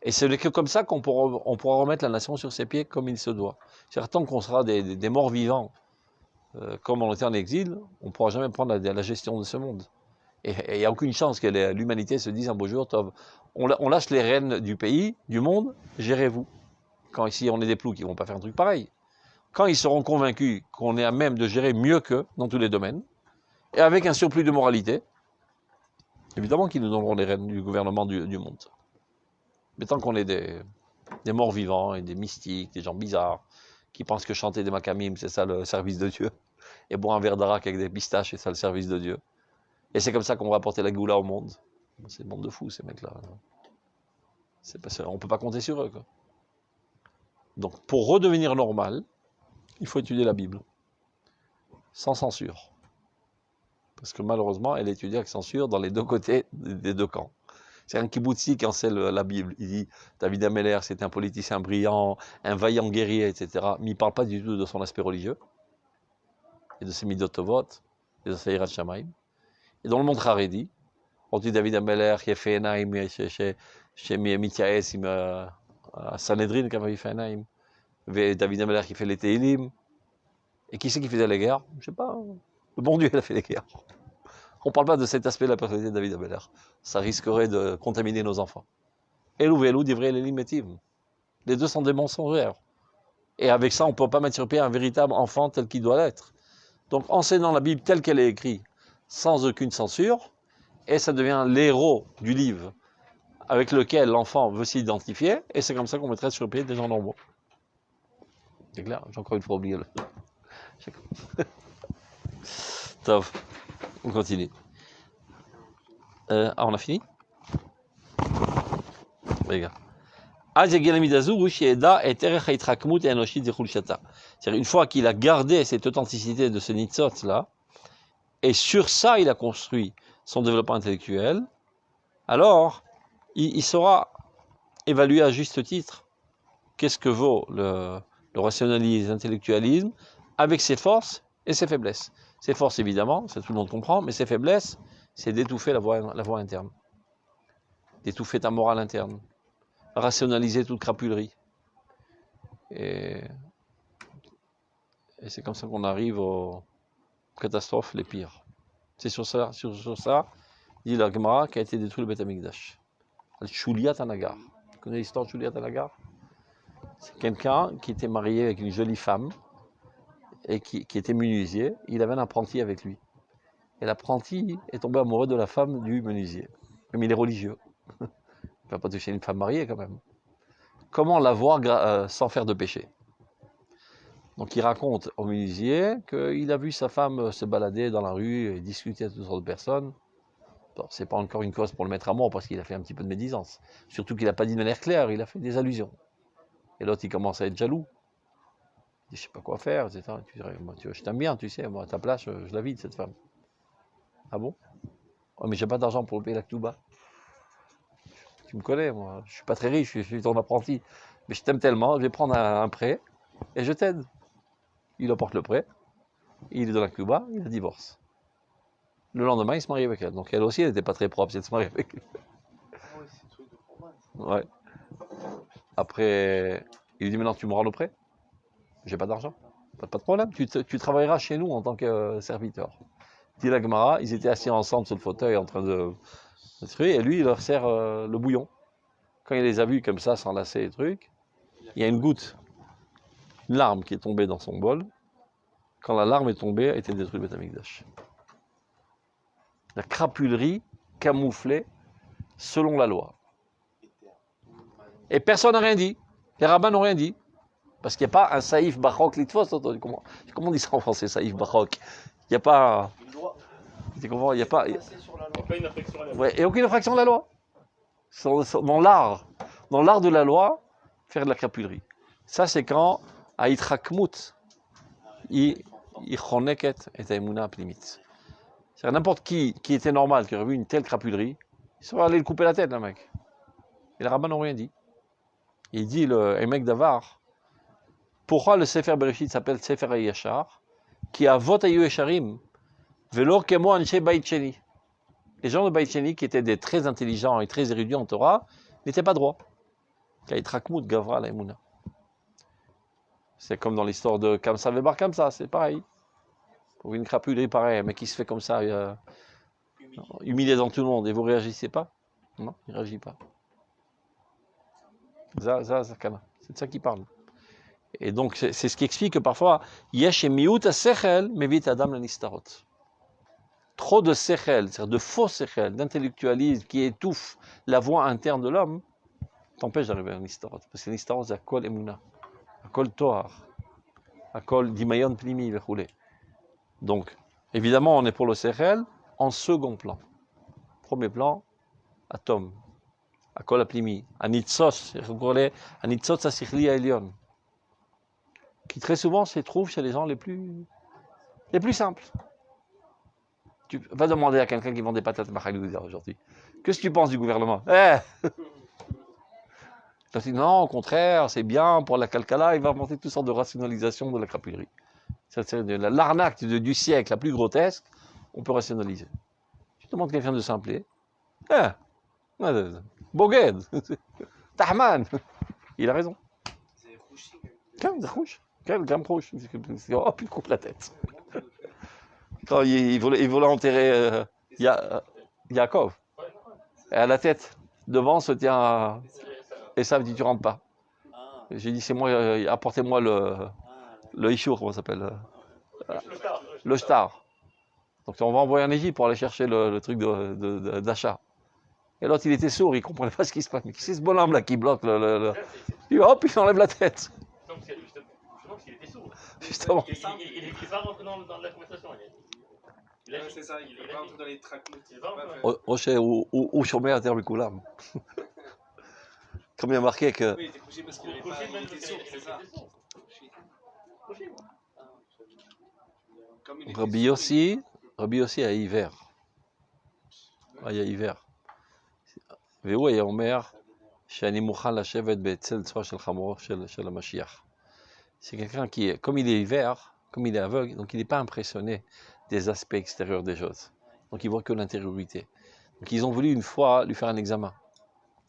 Et ce n'est que comme ça qu'on pourra remettre la nation sur ses pieds comme il se doit. C'est tant qu'on sera des morts vivants, comme on était en exil, on ne pourra jamais prendre la gestion de ce monde. Et il n'y a aucune chance que l'humanité se dise un beau jour, on lâche les rênes du pays, du monde, gérez-vous. Quand ici on est des plous qui ne vont pas faire un truc pareil. Quand ils seront convaincus qu'on est à même de gérer mieux qu'eux dans tous les domaines, et avec un surplus de moralité, évidemment qu'ils nous donneront les rênes du gouvernement du monde. Mais tant qu'on est des morts vivants et des mystiques, des gens bizarres, qui pensent que chanter des makamim, c'est ça le service de Dieu, et boire un verre d'arak avec des pistaches, c'est ça le service de Dieu. Et c'est comme ça qu'on va apporter la goula au monde. C'est le monde de fous, ces mecs-là. On ne peut pas compter sur eux, quoi. Donc, pour redevenir normal, il faut étudier la Bible, sans censure. Parce que malheureusement, elle est étudiée avec censure dans les deux côtés des deux camps. C'est un kibboutzi qui enseigne la Bible. Il dit, David Ameller, c'était un politicien brillant, un vaillant guerrier, etc. Mais il ne parle pas du tout de son aspect religieux, et de ses midot tovot, et de sa hirat shamayim. Et dans le monde haredi, on dit David Ameller, qui a fait Enaim, chez Mityaes, à Sanhedrin, qui avait fait Enaim. David Ameller qui fait les Teilim. Et qui c'est qui faisait les guerres? Je ne sais pas. Le bon Dieu, il a fait les guerres. On ne parle pas de cet aspect de la personnalité de David Ameller. Ça risquerait de contaminer nos enfants. Elou velou divrei lelim metim. Les deux sont des mensongères. Et avec ça, on ne peut pas mettre sur pied un véritable enfant tel qu'il doit l'être. Donc, enseignant la Bible telle qu'elle est écrite, sans aucune censure, et ça devient l'héros du livre avec lequel l'enfant veut s'identifier, et c'est comme ça qu'on mettrait sur pied des gens normaux. C'est clair, j'ai encore une fois oublié le... Top, on continue. On a fini? Regarde. C'est-à-dire une fois qu'il a gardé cette authenticité de ce nitzot là, et sur ça il a construit son développement intellectuel, alors il saura évaluer à juste titre qu'est-ce que vaut le rationalisme, l'intellectualisme, avec ses forces et ses faiblesses. Ses forces, évidemment, ça tout le monde comprend, mais ses faiblesses, c'est d'étouffer la voix interne, d'étouffer ta morale interne, rationaliser toute crapulerie. Et c'est comme ça qu'on arrive aux catastrophes les pires. C'est sur ça, dit la Gemara, qui a été détruit le Beth Amikdash. Al-Shuliat Anagar. Tu connais l'histoire de Shuliat Anagar? C'est quelqu'un qui était marié avec une jolie femme et qui était menuisier. Il avait un apprenti avec lui. Et l'apprenti est tombé amoureux de la femme du menuisier. Mais il est religieux. Il ne va pas toucher une femme mariée quand même. Comment l'avoir sans faire de péché? Donc il raconte au menuisier qu'il a vu sa femme se balader dans la rue et discuter avec toutes sortes de personnes. Bon, c'est pas encore une cause pour le mettre à mort parce qu'il a fait un petit peu de médisance. Surtout qu'il n'a pas dit de manière claire, il a fait des allusions. Et l'autre il commence à être jaloux. Il dit je sais pas quoi faire, etc. Tu dirais, moi, je t'aime bien, tu sais, moi à ta place, je la vide cette femme. Ah bon? Oh, mais j'ai pas d'argent pour payer la Ktouba. Tu me connais, moi, je suis pas très riche, je suis ton apprenti. Mais je t'aime tellement, je vais prendre un prêt et je t'aide. Il apporte le prêt, il est dans la Ktouba, il la divorce. Le lendemain, il se marie avec elle. Donc elle aussi, elle n'était pas très propre, c'est de se marier avec lui. Ah ouais, c'est un truc de province. Ouais. Après, il lui dit maintenant tu me rends le prêt? J'ai pas d'argent. Pas de problème, tu travailleras chez nous en tant que serviteur. Dit la Gemara, ils étaient assis ensemble sur le fauteuil en train de truc, et lui il leur sert le bouillon. Quand il les a vus comme ça, s'enlacer les trucs, il y a une goutte, une larme qui est tombée dans son bol, quand la larme est tombée, a été détruit le Beth Amikdash. La crapulerie camouflée selon la loi. Et personne n'a rien dit. Les rabbins n'ont rien dit. Parce qu'il n'y a pas un saïf baroque litfos. Comment on dit ça en français, saïf baroque? Il n'y a pas... Tu comprends? Il n'y a pas... Il n'y a pas une infraction à la loi. Ouais, et aucune infraction de la loi. Dans l'art de la loi, faire de la crapulerie. Ça, c'est quand Aïtrakmout, il choneket et aïmouna plimit. C'est n'importe qui était normal, qui aurait vu une telle crapulerie, il serait allé le couper la tête, le mec. Et les rabbins n'ont rien dit. Il dit, le mec d'Avar, pourquoi le Sefer Bereshit s'appelle Sefer Yashar, qui a voté Yesharim, velo kemo anche Beit Sheni. Les gens de Beit Sheni, qui étaient des très intelligents et très érudits en Torah, n'étaient pas droits. Kaitrakmout Gavra Laïmouna. C'est comme dans l'histoire de Kamsa Vebar Kamsa, c'est pareil. Pour une crapulerie pareille, mais qui se fait comme ça, humilié devant tout le monde, et vous réagissez pas? Non, il ne réagit pas. C'est de ça qu'il parle. Et donc, c'est ce qui explique que parfois, Yesh et Miut Sechel, Mevit Adam Lanistarot. Trop de Sechel, c'est-à-dire de faux Sechel, d'intellectualisme qui étouffe la voix interne de l'homme, t'empêche d'arriver à Nistarot. Parce que Nistarot, c'est Akol Emouna, Akol Toar, Akol Dimayon Plimi, Vechoulé. Donc, évidemment, on est pour le Sechel en second plan. Premier plan, Atom, Akol Aplimi, Anitzos, Anitzos Asichli Elion, qui très souvent se trouve chez les gens les plus simples. Tu vas demander à quelqu'un qui vend des patates Machalouda aujourd'hui, qu'est-ce que tu penses du gouvernement? Tu dis non, au contraire, c'est bien pour la calcala, il va inventer toutes sortes de rationalisation de la crapulerie. C'est l'arnaque du siècle la plus grotesque, on peut rationaliser. Tu demandes quelqu'un de simple, Boged, Tahman, il a raison. Quel rouge. Oh, puis il coupe la tête. Quand il voulait enterrer Yaakov, et à la tête, devant se tient Esav, dit tu rentres pas. J'ai dit c'est moi, apportez-moi le Ishour, comment ça s'appelle, le Shtar. Donc on va envoyer en Égypte pour aller chercher le truc d'achat. Et l'autre il était sourd, il comprenait pas ce qui se passe. Mais c'est ce bonhomme là qui bloque hop, il enlève la tête. Donc c'est justement qu'il était sourd. Justement. Il va rentrer dans la conversation. C'est ça, il va rentrer dans les tracmoutes. Rocher ou Chomer à terme Koulam. Comme il y a marqué que. Oui, il était couché parce qu'il n'avait pas été sourd, c'est ça. Rabbi Yossi a hiver. Il y a hiver. והוא היה אומר שאני מוכן לשבת בצל צבא של חמורו של המשיח. C'est quelqu'un qui, comme il est hiver, comme il est aveugle, donc il n'est pas impressionné des aspects extérieurs des choses. Donc il voit que l'intériorité. Donc ils ont voulu une fois lui faire un examen.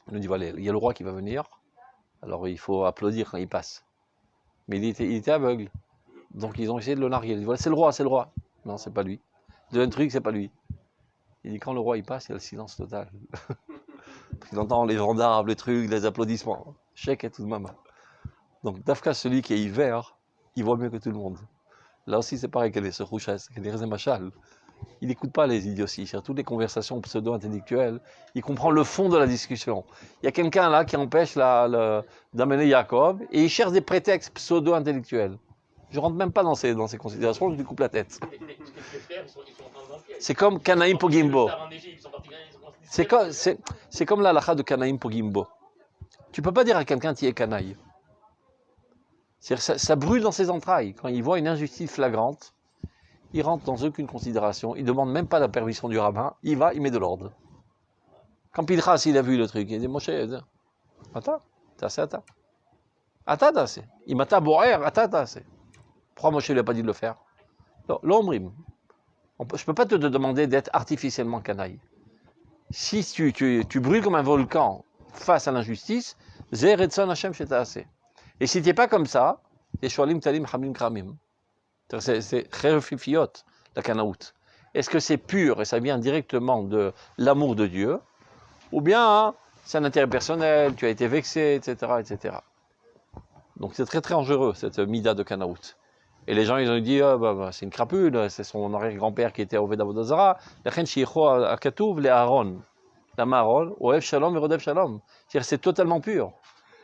Il nous dit voilà, il y a le roi qui va venir, alors il faut applaudir quand il passe. Mais il était aveugle. Donc ils ont essayé de le narguer. Ils disent voilà, c'est le roi. Non, c'est pas lui. Deuxième truc, c'est pas lui. Il dit quand le roi il passe, il y a le silence total. Il entend les gendarmes, les trucs, les applaudissements. Chèque et tout de même. Donc Dafka, celui qui est hiver, il voit mieux que tout le monde. Là aussi c'est pareil qu'elle est ce rouchas, qu'elle est machal. Il n'écoute pas les idioties, surtout les conversations pseudo-intellectuelles. Il comprend le fond de la discussion. Il y a quelqu'un là qui empêche d'amener Jacob et il cherche des prétextes pseudo-intellectuels. Je ne rentre même pas dans ces considérations, je lui coupe la tête. C'est comme Canaïm Pogimbo. C'est comme la halakha de Canaïm Pogimbo. Tu ne peux pas dire à quelqu'un tu es canaille. Ça brûle dans ses entrailles. Quand il voit une injustice flagrante, il rentre dans aucune considération, il ne demande même pas la permission du rabbin, il va, il met de l'ordre. Quand Pinchas, il a vu le truc, il dit Moshe, attends, attends. Il m'a tabouré, attends. Pourquoi Moshe ne lui a pas dit de le faire? L'omrim. Je ne peux pas te demander d'être artificiellement canaille. Si tu brûles comme un volcan face à l'injustice, Zer Etzon Hashem Shetaase. Et si tu n'es pas comme ça, c'est Shoalim Talim Hamim Kramim. C'est Cherefifiot, la Canaout. Est-ce que c'est pur et ça vient directement de l'amour de Dieu, ou bien c'est un intérêt personnel, tu as été vexé, etc. Donc c'est très très dangereux cette mida de Canaout. Et les gens, ils ont dit, ah, c'est une crapule, c'est son arrière-grand-père qui était au Vedavodah Zara. Lechen shiicho akatuv le Aaron. La marol, oev shalom et rodev shalom. C'est-à-dire, c'est totalement pur.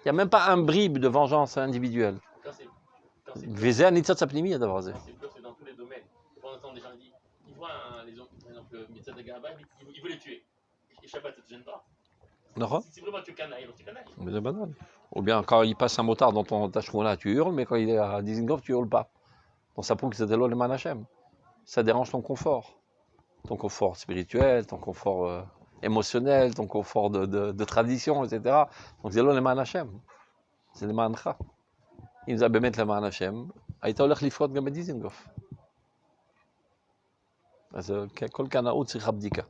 Il n'y a même pas un bribe de vengeance individuelle. Quand c'est Vezeh anitzat sapnimi d'abord. pur, c'est dans tous les domaines. De temps en temps, les gens disent, ils voient les hommes, par exemple, le médecin de Gaba, ils veulent les tuer. Et Shabbat, ça ne te gêne pas. Non. Si vraiment tu canailles, alors tu canailles. Mais c'est banal. Ou bien quand il passe un motard dans ta chrouna, tu hurles, mais quand il est à Dizengoff, tu hurles pas. Donc ça prouve que c'était l'ol manachem. Ça dérange ton confort. Ton confort spirituel, ton confort émotionnel, ton confort de tradition, etc. Donc c'est l'ol manachem. C'est le mancha. Il nous a bémet le manachem. Aïta olech lifrot gam Dizengoff. אז כל קנאות צריכה בדיקה.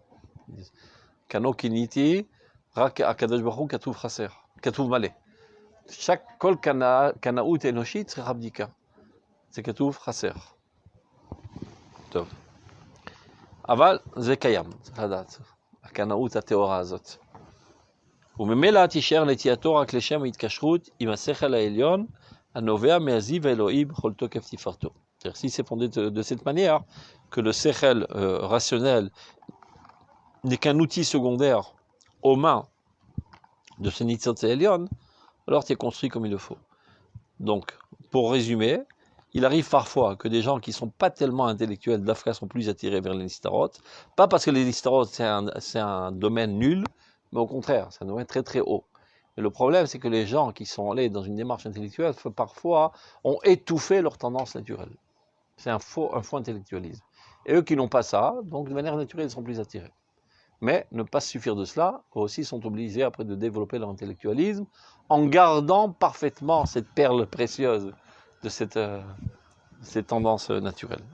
קנו קיניתי, רק הקדוש ברוך הוא כתוב חסר, כתוב מלא. כל קנאות אנושית צריכה בדיקה. זה כתוב חסר. טוב. אבל זה קיים, צריך לדעת. הקנאות הטהורה הזאת. וממילא תישאר נטייתו רק לשם ההתקשרות עם השכל העליון, הנובע מהזיו האלוהי בכל תוקף תפארתו. C'est-à-dire, si c'est fondé de cette manière, que le sechel rationnel n'est qu'un outil secondaire aux mains de ce Nitzot Elion, alors tu es construit comme il le faut. Donc, pour résumer, il arrive parfois que des gens qui ne sont pas tellement intellectuels d'Afrique sont plus attirés vers les Nistarot, pas parce que les Nistarot c'est un domaine nul, mais au contraire, c'est un domaine très très haut. Mais le problème, c'est que les gens qui sont allés dans une démarche intellectuelle, parfois, ont étouffé leur tendance naturelle. C'est un faux intellectualisme. Et eux qui n'ont pas ça, donc de manière naturelle, ils sont plus attirés. Mais ne pas se suffire de cela, eux aussi sont obligés après de développer leur intellectualisme en gardant parfaitement cette perle précieuse de cette tendance naturelle.